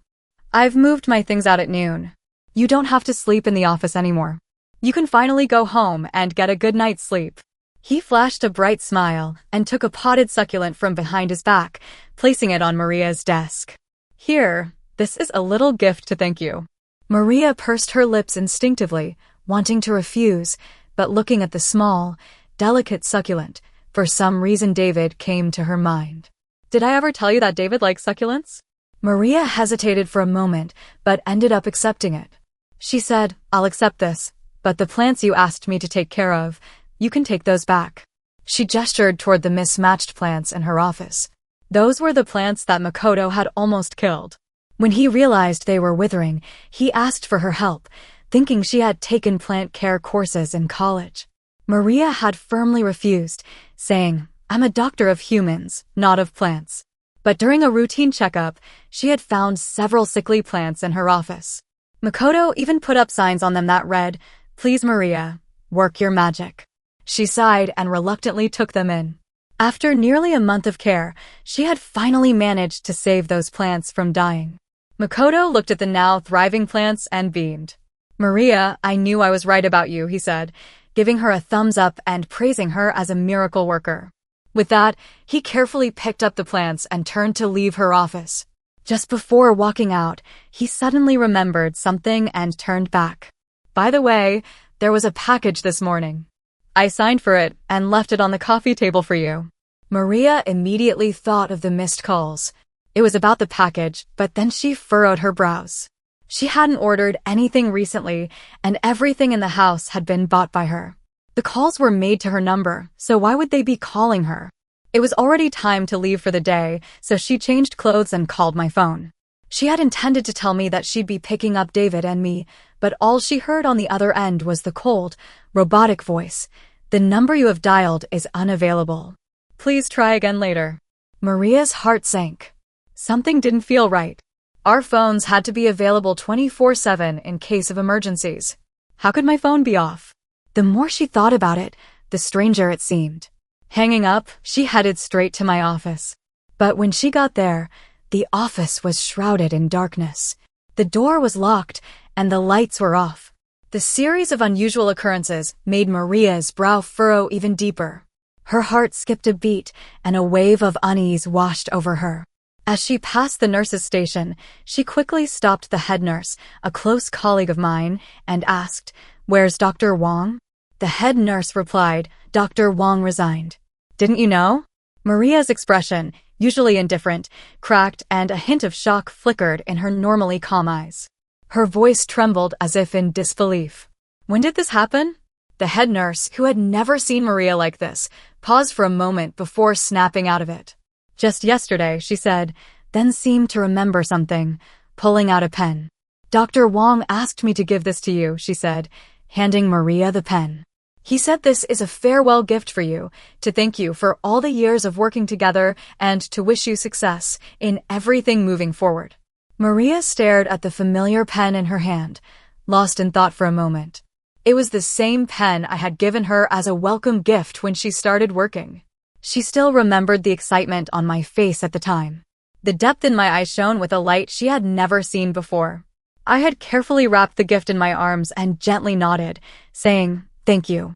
I've moved my things out at noon. You don't have to sleep in the office anymore. You can finally go home and get a good night's sleep." He flashed a bright smile and took a potted succulent from behind his back, placing it on Maria's desk. "Here, this is a little gift to thank you." Maria pursed her lips instinctively, wanting to refuse, but looking at the small, delicate succulent, for some reason David came to her mind. "Did I ever tell you that David likes succulents?" Maria hesitated for a moment, but ended up accepting it. She said, "I'll accept this, but the plants you asked me to take care of, you can take those back." She gestured toward the mismatched plants in her office. Those were the plants that Makoto had almost killed. When he realized they were withering, he asked for her help, thinking she had taken plant care courses in college. Maria had firmly refused, saying, "I'm a doctor of humans, not of plants." But during a routine checkup, she had found several sickly plants in her office. Makoto even put up signs on them that read, "Please Maria, work your magic." She sighed and reluctantly took them in. After nearly a month of care, she had finally managed to save those plants from dying. Makoto looked at the now thriving plants and beamed. "Maria, I knew I was right about you," he said, giving her a thumbs up and praising her as a miracle worker. With that, he carefully picked up the plants and turned to leave her office. Just before walking out, he suddenly remembered something and turned back. "By the way, there was a package this morning. I signed for it and left it on the coffee table for you." Maria immediately thought of the missed calls. It was about the package, but then she furrowed her brows. She hadn't ordered anything recently, and everything in the house had been bought by her. The calls were made to her number, so why would they be calling her? It was already time to leave for the day, so she changed clothes and called my phone. She had intended to tell me that she'd be picking up David and me, but all she heard on the other end was the cold, robotic voice. "The number you have dialed is unavailable. Please try again later." Maria's heart sank. Something didn't feel right. Our phones had to be available 24/7 in case of emergencies. How could my phone be off? The more she thought about it, the stranger it seemed. Hanging up, she headed straight to my office. But when she got there, the office was shrouded in darkness. The door was locked, and the lights were off. The series of unusual occurrences made Maria's brow furrow even deeper. Her heart skipped a beat, and a wave of unease washed over her. As she passed the nurse's station, she quickly stopped the head nurse, a close colleague of mine, and asked, "Where's Dr. Wong?" The head nurse replied, "Dr. Wong resigned." "Didn't you know?" Maria's expression, usually indifferent, cracked and a hint of shock flickered in her normally calm eyes. Her voice trembled as if in disbelief. "When did this happen?" The head nurse, who had never seen Maria like this, paused for a moment before snapping out of it. "Just yesterday," she said, then seemed to remember something, pulling out a pen. "Dr. Wong asked me to give this to you," she said, handing Maria the pen. "He said this is a farewell gift for you, to thank you for all the years of working together and to wish you success in everything moving forward." Maria stared at the familiar pen in her hand, lost in thought for a moment. It was the same pen I had given her as a welcome gift when she started working. She still remembered the excitement on my face at the time. The depth in my eyes shone with a light she had never seen before. I had carefully wrapped the gift in my arms and gently nodded, saying, "Thank you.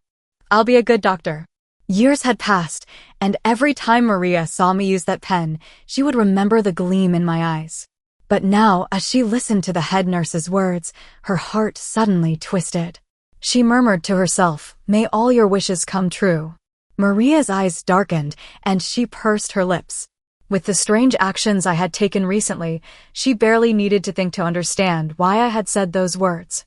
I'll be a good doctor." Years had passed, and every time Maria saw me use that pen, she would remember the gleam in my eyes. But now, as she listened to the head nurse's words, her heart suddenly twisted. She murmured to herself, "May all your wishes come true." Maria's eyes darkened, and she pursed her lips. With the strange actions I had taken recently, she barely needed to think to understand why I had said those words.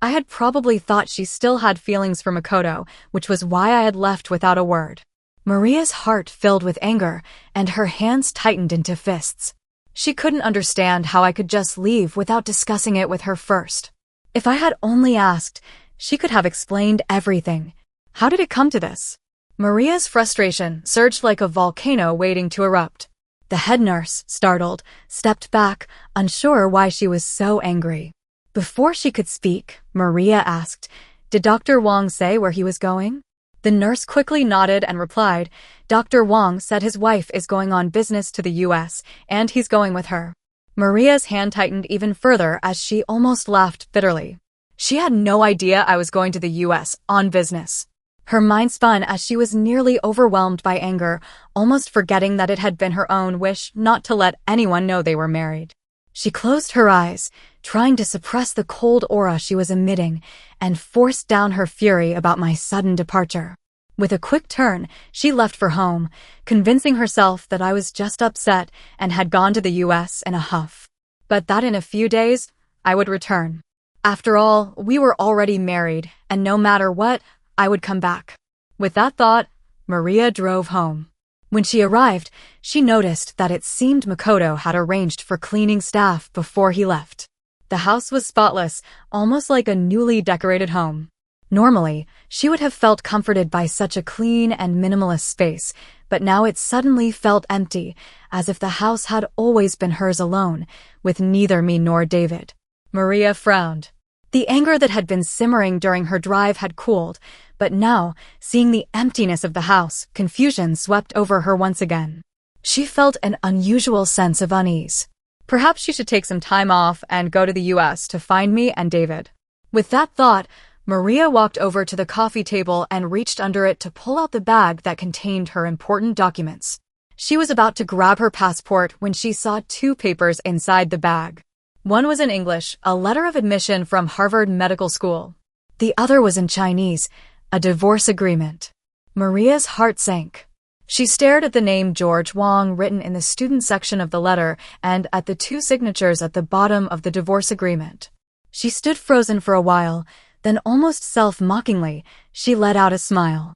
I had probably thought she still had feelings for Makoto, which was why I had left without a word. Maria's heart filled with anger, and her hands tightened into fists. She couldn't understand how I could just leave without discussing it with her first. If I had only asked, she could have explained everything. How did it come to this? Maria's frustration surged like a volcano waiting to erupt. The head nurse, startled, stepped back, unsure why she was so angry. Before she could speak, Maria asked, "Did Dr. Wong say where he was going?" The nurse quickly nodded and replied, "Dr. Wong said his wife is going on business to the US, and he's going with her." Maria's hand tightened even further as she almost laughed bitterly. She had no idea I was going to the US on business. Her mind spun as she was nearly overwhelmed by anger, almost forgetting that it had been her own wish not to let anyone know they were married. She closed her eyes, trying to suppress the cold aura she was emitting, and forced down her fury about my sudden departure. With a quick turn, she left for home, convincing herself that I was just upset and had gone to the US in a huff. But that in a few days, I would return. After all, we were already married, and no matter what, I would come back. With that thought, Maria drove home. When she arrived, she noticed that it seemed Makoto had arranged for cleaning staff before he left. The house was spotless, almost like a newly decorated home. Normally, she would have felt comforted by such a clean and minimalist space, but now it suddenly felt empty, as if the house had always been hers alone, with neither me nor David. Maria frowned. The anger that had been simmering during her drive had cooled, but now, seeing the emptiness of the house, confusion swept over her once again. She felt an unusual sense of unease. Perhaps she should take some time off and go to the US to find me and David. With that thought, Maria walked over to the coffee table and reached under it to pull out the bag that contained her important documents. She was about to grab her passport when she saw two papers inside the bag. One was in English, a letter of admission from Harvard Medical School. The other was in Chinese, a divorce agreement. Maria's heart sank. She stared at the name George Wong written in the student section of the letter and at the two signatures at the bottom of the divorce agreement. She stood frozen for a while, then almost self-mockingly, she let out a smile.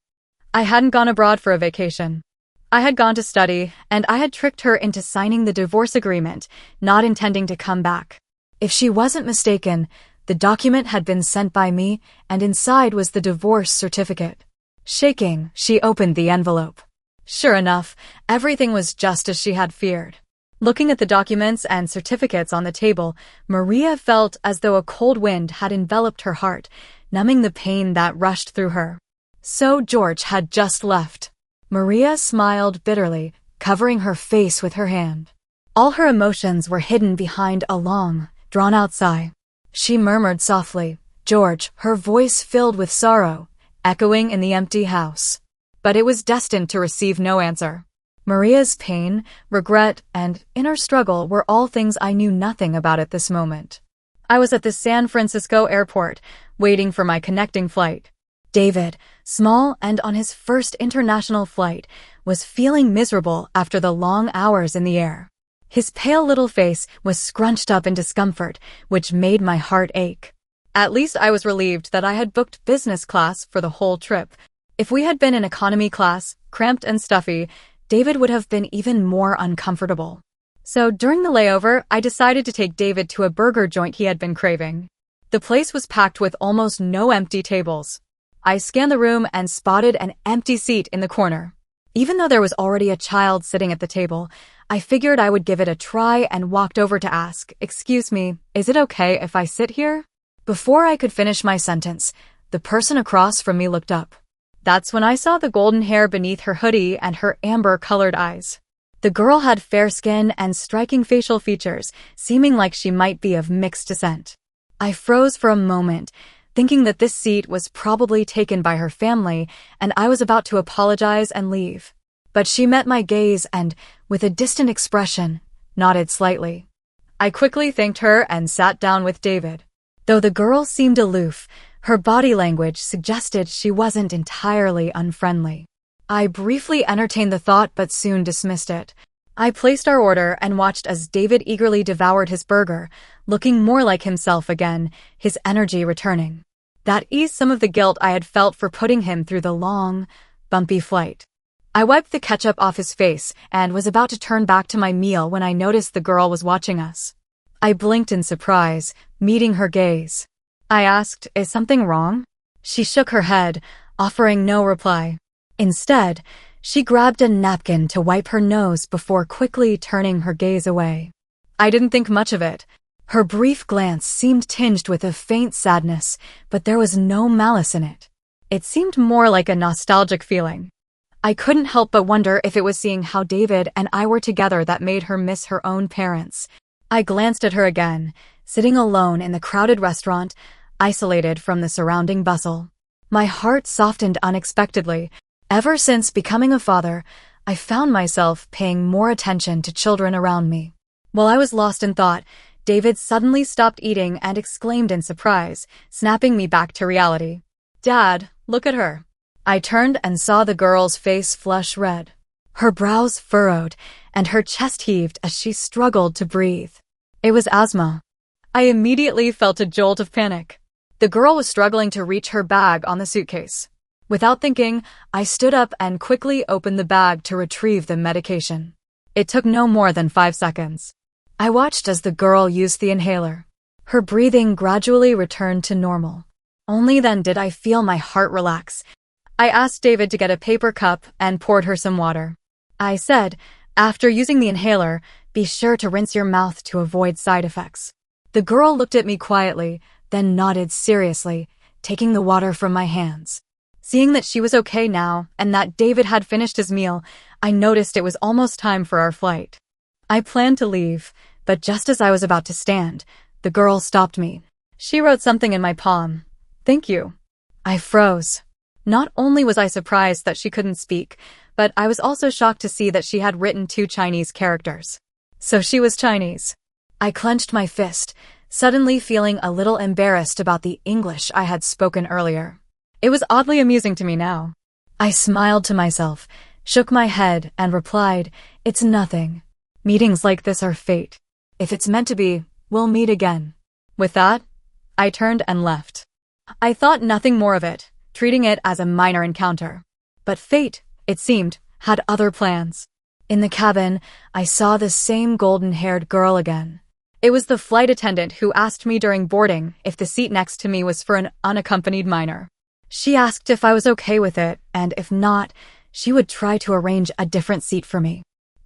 I hadn't gone abroad for a vacation. I had gone to study, and I had tricked her into signing the divorce agreement, not intending to come back. If she wasn't mistaken, the document had been sent by me, and inside was the divorce certificate. Shaking, she opened the envelope. Sure enough, everything was just as she had feared. Looking at the documents and certificates on the table, Maria felt as though a cold wind had enveloped her heart, numbing the pain that rushed through her. So George had just left. Maria smiled bitterly, covering her face with her hand. All her emotions were hidden behind a long, drawn-out sigh. She murmured softly, "George," her voice filled with sorrow, echoing in the empty house. But it was destined to receive no answer. Maria's pain, regret, and inner struggle were all things I knew nothing about at this moment. I was at the San Francisco airport, waiting for my connecting flight. David, small and on his first international flight, was feeling miserable after the long hours in the air. His pale little face was scrunched up in discomfort, which made my heart ache. At least I was relieved that I had booked business class for the whole trip. If we had been in economy class, cramped and stuffy, David would have been even more uncomfortable. So during the layover, I decided to take David to a burger joint he had been craving. The place was packed with almost no empty tables. I scanned the room and spotted an empty seat in the corner. Even though there was already a child sitting at the table, I figured I would give it a try and walked over to ask, "Excuse me, is it okay if I sit here?" Before I could finish my sentence, the person across from me looked up. That's when I saw the golden hair beneath her hoodie and her amber-colored eyes. The girl had fair skin and striking facial features, seeming like she might be of mixed descent. I froze for a moment, thinking that this seat was probably taken by her family, and I was about to apologize and leave. But she met my gaze and, with a distant expression, nodded slightly. I quickly thanked her and sat down with David. Though the girl seemed aloof, her body language suggested she wasn't entirely unfriendly. I briefly entertained the thought but soon dismissed it. I placed our order and watched as David eagerly devoured his burger, looking more like himself again, his energy returning. That eased some of the guilt I had felt for putting him through the long, bumpy flight. I wiped the ketchup off his face and was about to turn back to my meal when I noticed the girl was watching us. I blinked in surprise, meeting her gaze. I asked, "Is something wrong?" She shook her head, offering no reply. Instead, she grabbed a napkin to wipe her nose before quickly turning her gaze away. I didn't think much of it. Her brief glance seemed tinged with a faint sadness, but there was no malice in it. It seemed more like a nostalgic feeling. I couldn't help but wonder if it was seeing how David and I were together that made her miss her own parents. I glanced at her again, sitting alone in the crowded restaurant, isolated from the surrounding bustle. My heart softened unexpectedly. Ever since becoming a father, I found myself paying more attention to children around me. While I was lost in thought, David suddenly stopped eating and exclaimed in surprise, snapping me back to reality. "Dad, look at her." I turned and saw the girl's face flush red. Her brows furrowed, and her chest heaved as she struggled to breathe. It was asthma. I immediately felt a jolt of panic. The girl was struggling to reach her bag on the suitcase. Without thinking, I stood up and quickly opened the bag to retrieve the medication. It took no more than 5 seconds. I watched as the girl used the inhaler. Her breathing gradually returned to normal. Only then did I feel my heart relax. I asked David to get a paper cup and poured her some water. I said, "After using the inhaler, be sure to rinse your mouth to avoid side effects." The girl looked at me quietly, then nodded seriously, taking the water from my hands. Seeing that she was okay now and that David had finished his meal, I noticed it was almost time for our flight. I planned to leave, but just as I was about to stand, the girl stopped me. She wrote something in my palm. "Thank you." I froze. Not only was I surprised that she couldn't speak, but I was also shocked to see that she had written 2 Chinese characters. So she was Chinese. I clenched my fist, suddenly feeling a little embarrassed about the English I had spoken earlier. It was oddly amusing to me now. I smiled to myself, shook my head, and replied, "It's nothing. Meetings like this are fate. If it's meant to be, we'll meet again." With that, I turned and left. I thought nothing more of it, treating it as a minor encounter. But fate, it seemed, had other plans. In the cabin, I saw the same golden-haired girl again. It was the flight attendant who asked me during boarding if the seat next to me was for an unaccompanied minor. She asked if I was okay with it, and if not, she would try to arrange a different seat for me.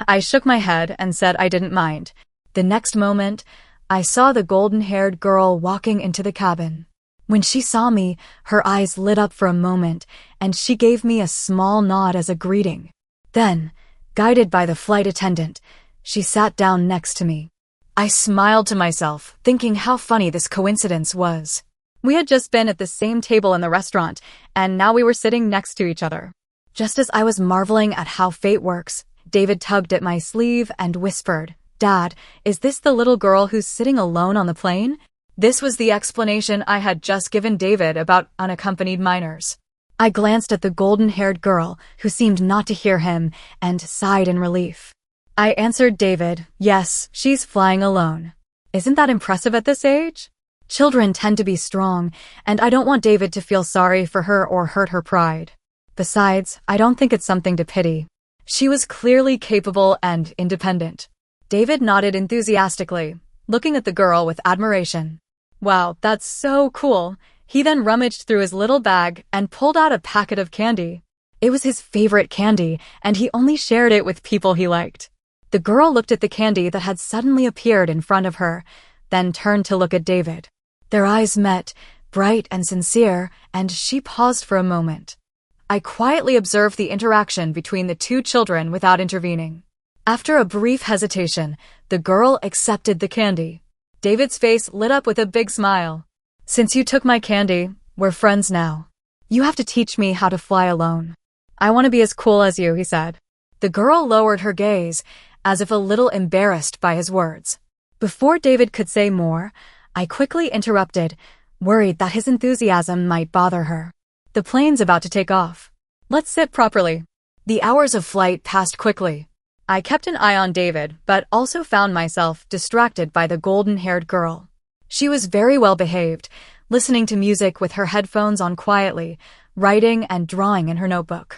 I shook my head and said I didn't mind. The next moment, I saw the golden-haired girl walking into the cabin. When she saw me, her eyes lit up for a moment, and she gave me a small nod as a greeting. Then, guided by the flight attendant, she sat down next to me. I smiled to myself, thinking how funny this coincidence was. We had just been at the same table in the restaurant, and now we were sitting next to each other. Just as I was marveling at how fate works, David tugged at my sleeve and whispered, "Dad, is this the little girl who's sitting alone on the plane?" This was the explanation I had just given David about unaccompanied minors. I glanced at the golden-haired girl, who seemed not to hear him, and sighed in relief. I answered David, "Yes, she's flying alone." Isn't that impressive at this age? Children tend to be strong, and I don't want David to feel sorry for her or hurt her pride. Besides, I don't think it's something to pity. She was clearly capable and independent. David nodded enthusiastically, looking at the girl with admiration. Wow, that's so cool. He then rummaged through his little bag and pulled out a packet of candy. It was his favorite candy, and he only shared it with people he liked. The girl looked at the candy that had suddenly appeared in front of her, then turned to look at David. Their eyes met, bright and sincere, and she paused for a moment. I quietly observed the interaction between the two children without intervening. After a brief hesitation, the girl accepted the candy. David's face lit up with a big smile. Since you took my candy, we're friends now. You have to teach me how to fly alone. I want to be as cool as you, he said. The girl lowered her gaze, as if a little embarrassed by his words. Before David could say more, I quickly interrupted, worried that his enthusiasm might bother her. The plane's about to take off. Let's sit properly. The hours of flight passed quickly. I kept an eye on David, but also found myself distracted by the golden-haired girl. She was very well behaved, listening to music with her headphones on quietly, writing and drawing in her notebook.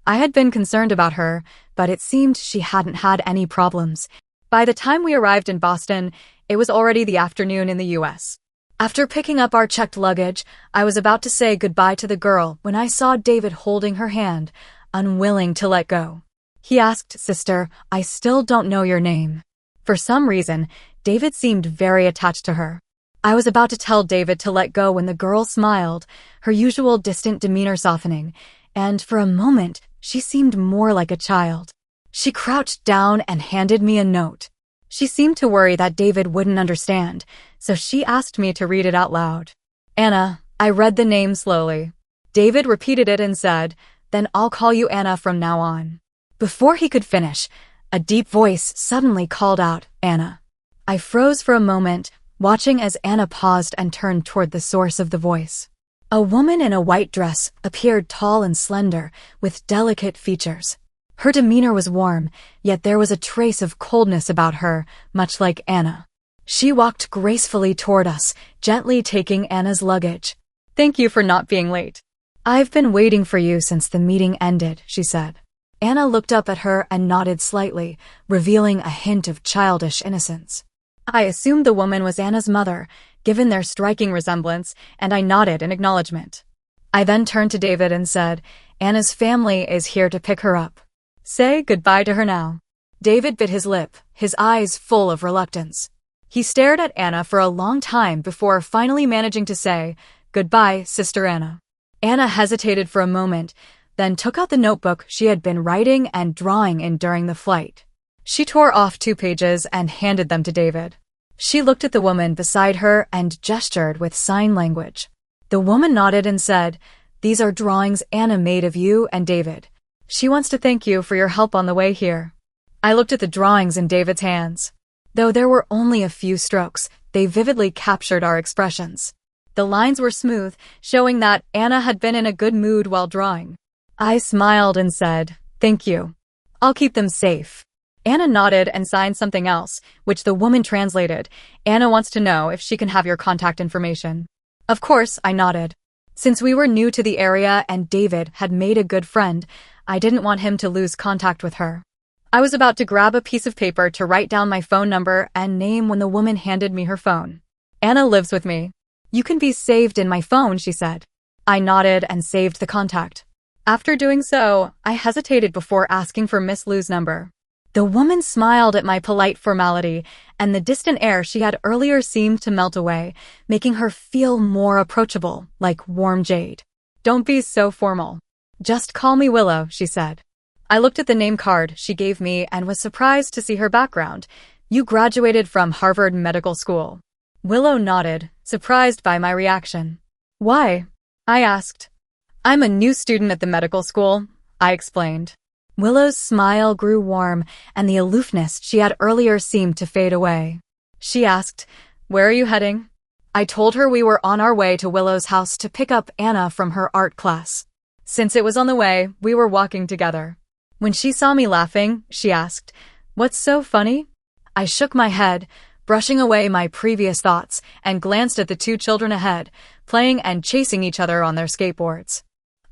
I had been concerned about her, but it seemed she hadn't had any problems. By the time we arrived in Boston, it was already the afternoon in the U.S. After picking up our checked luggage, I was about to say goodbye to the girl when I saw David holding her hand, unwilling to let go. He asked, "Sister, I still don't know your name." For some reason, David seemed very attached to her. I was about to tell David to let go when the girl smiled, her usual distant demeanor softening, and for a moment, she seemed more like a child. She crouched down and handed me a note. She seemed to worry that David wouldn't understand, so she asked me to read it out loud. Anna, I read the name slowly. David repeated it and said, "Then I'll call you Anna from now on." Before he could finish, a deep voice suddenly called out, "Anna." I froze for a moment, watching as Anna paused and turned toward the source of the voice. A woman in a white dress appeared tall and slender, with delicate features. Her demeanor was warm, yet there was a trace of coldness about her, much like Anna. She walked gracefully toward us, gently taking Anna's luggage. "Thank you for not being late. I've been waiting for you since the meeting ended," she said. Anna looked up at her and nodded slightly, revealing a hint of childish innocence. I assumed the woman was Anna's mother, given their striking resemblance, and I nodded in acknowledgement. I then turned to David and said, "Anna's family is here to pick her up. Say goodbye to her now." David bit his lip, his eyes full of reluctance. He stared at Anna for a long time before finally managing to say, "Goodbye, Sister Anna." Anna hesitated for a moment, then took out the notebook she had been writing and drawing in during the flight. She tore off 2 pages and handed them to David. She looked at the woman beside her and gestured with sign language. The woman nodded and said, "These are drawings Anna made of you and David. She wants to thank you for your help on the way here." I looked at the drawings in David's hands. Though there were only a few strokes, they vividly captured our expressions. The lines were smooth, showing that Anna had been in a good mood while drawing. I smiled and said, "Thank you. I'll keep them safe." Anna nodded and signed something else, which the woman translated. "Anna wants to know if she can have your contact information." Of course, I nodded. Since we were new to the area and David had made a good friend, I didn't want him to lose contact with her. I was about to grab a piece of paper to write down my phone number and name when the woman handed me her phone. "Anna lives with me. You can be saved in my phone," she said. I nodded and saved the contact. After doing so, I hesitated before asking for Miss Lou's number. The woman smiled at my polite formality, and the distant air she had earlier seemed to melt away, making her feel more approachable, like warm jade. "Don't be so formal. Just call me Willow," she said. I looked at the name card she gave me and was surprised to see her background. "You graduated from Harvard Medical School." Willow nodded, surprised by my reaction. "Why?" I asked. "I'm a new student at the medical school," I explained. Willow's smile grew warm, and the aloofness she had earlier seemed to fade away. She asked, "Where are you heading?" I told her we were on our way to Willow's house to pick up Anna from her art class. Since it was on the way, we were walking together. When she saw me laughing, she asked, "What's so funny?" I shook my head, brushing away my previous thoughts, and glanced at the 2 children ahead, playing and chasing each other on their skateboards.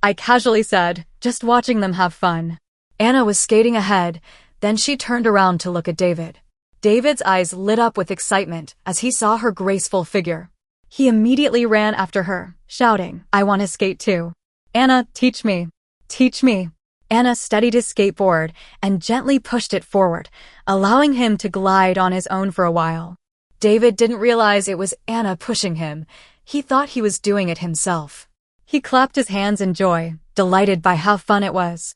I casually said, just watching them have fun. Anna was skating ahead, then she turned around to look at David. David's eyes lit up with excitement as he saw her graceful figure. He immediately ran after her, shouting, "I want to skate too. Anna, teach me. Teach me." Anna steadied his skateboard and gently pushed it forward, allowing him to glide on his own for a while. David didn't realize it was Anna pushing him. He thought he was doing it himself. He clapped his hands in joy, delighted by how fun it was.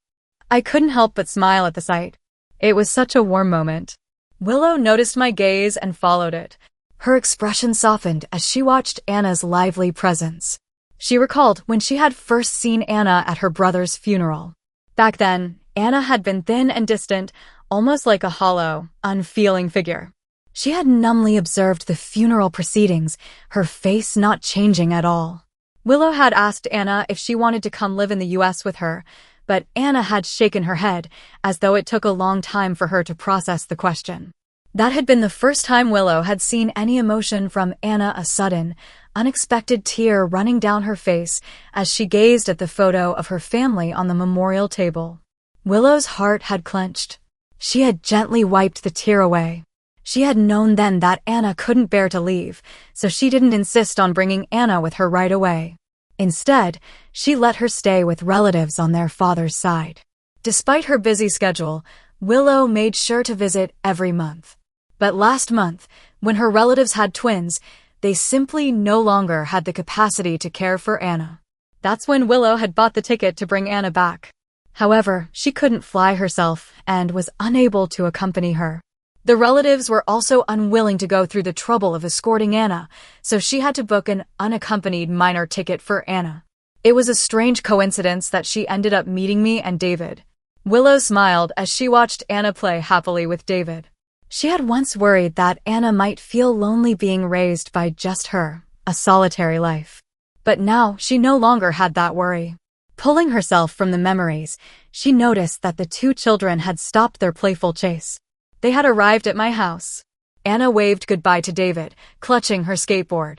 I couldn't help but smile at the sight. It was such a warm moment. Willow noticed my gaze and followed it. Her expression softened as she watched Anna's lively presence. She recalled when she had first seen Anna at her brother's funeral. Back then, Anna had been thin and distant, almost like a hollow, unfeeling figure. She had numbly observed the funeral proceedings, her face not changing at all. Willow had asked Anna if she wanted to come live in the US with her, but Anna had shaken her head, as though it took a long time for her to process the question. That had been the first time Willow had seen any emotion from Anna, a sudden, unexpected tear running down her face as she gazed at the photo of her family on the memorial table. Willow's heart had clenched. She had gently wiped the tear away. She had known then that Anna couldn't bear to leave, so she didn't insist on bringing Anna with her right away. Instead, she let her stay with relatives on their father's side. Despite her busy schedule, Willow made sure to visit every month. But last month, when her relatives had twins, they simply no longer had the capacity to care for Anna. That's when Willow had bought the ticket to bring Anna back. However, she couldn't fly herself and was unable to accompany her. The relatives were also unwilling to go through the trouble of escorting Anna, so she had to book an unaccompanied minor ticket for Anna. It was a strange coincidence that she ended up meeting me and David. Willow smiled as she watched Anna play happily with David. She had once worried that Anna might feel lonely being raised by just her, a solitary life. But now she no longer had that worry. Pulling herself from the memories, she noticed that the two children had stopped their playful chase. They had arrived at my house. Anna waved goodbye to David, clutching her skateboard.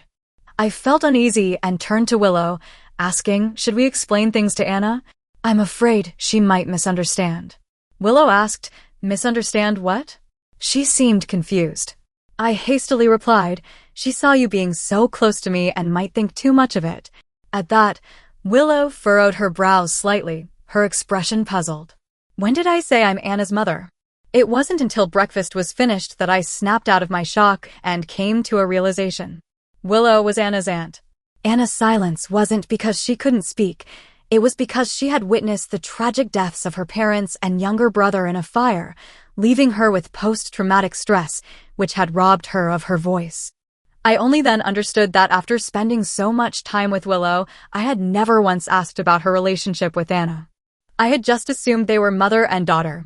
I felt uneasy and turned to Willow, asking, "Should we explain things to Anna? I'm afraid she might misunderstand." Willow asked, "Misunderstand what?" She seemed confused. I hastily replied, "She saw you being so close to me and might think too much of it." At that, Willow furrowed her brows slightly, her expression puzzled. When did I say I'm Anna's mother? It wasn't until breakfast was finished that I snapped out of my shock and came to a realization. Willow was Anna's aunt. Anna's silence wasn't because she couldn't speak. It was because she had witnessed the tragic deaths of her parents and younger brother in a fire, leaving her with post-traumatic stress, which had robbed her of her voice. I only then understood that after spending so much time with Willow, I had never once asked about her relationship with Anna. I had just assumed they were mother and daughter.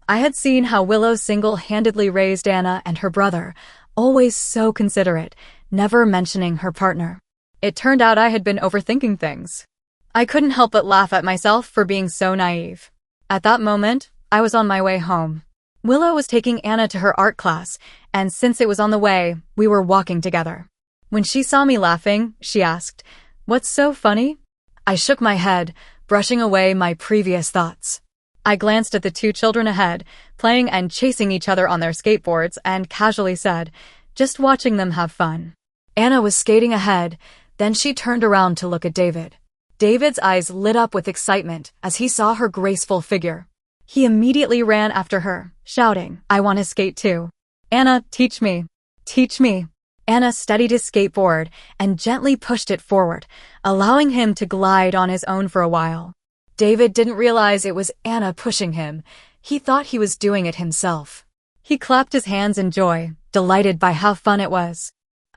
I had seen how Willow single-handedly raised Anna and her brother, always so considerate, never mentioning her partner. It turned out I had been overthinking things. I couldn't help but laugh at myself for being so naive. At that moment, I was on my way home. Willow was taking Anna to her art class, and since it was on the way, we were walking together. When she saw me laughing, she asked, "What's so funny?" I shook my head, brushing away my previous thoughts. I glanced at the two children ahead, playing and chasing each other on their skateboards, and casually said, "Just watching them have fun." Anna was skating ahead, then she turned around to look at David. David's eyes lit up with excitement as he saw her graceful figure. He immediately ran after her, shouting, "I want to skate too. Anna, teach me. Teach me." Anna steadied his skateboard and gently pushed it forward, allowing him to glide on his own for a while. David didn't realize it was Anna pushing him. He thought he was doing it himself. He clapped his hands in joy, delighted by how fun it was.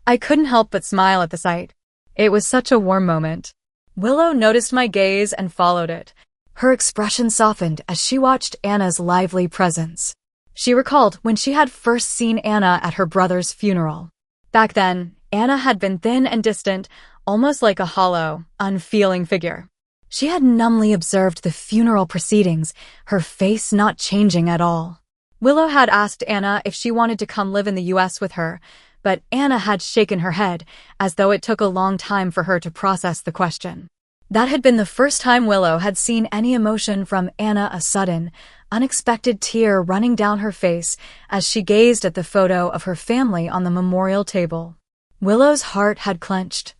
I couldn't help but smile at the sight. It was such a warm moment. Willow noticed my gaze and followed it. Her expression softened as she watched Anna's lively presence. She recalled when she had first seen Anna at her brother's funeral. Back then, Anna had been thin and distant, almost like a hollow, unfeeling figure. She had numbly observed the funeral proceedings, her face not changing at all. Willow had asked Anna if she wanted to come live in the US with her, but Anna had shaken her head, as though it took a long time for her to process the question. That had been the first time Willow had seen any emotion from Anna, a sudden, unexpected tear running down her face as she gazed at the photo of her family on the memorial table. Willow's heart had clenched.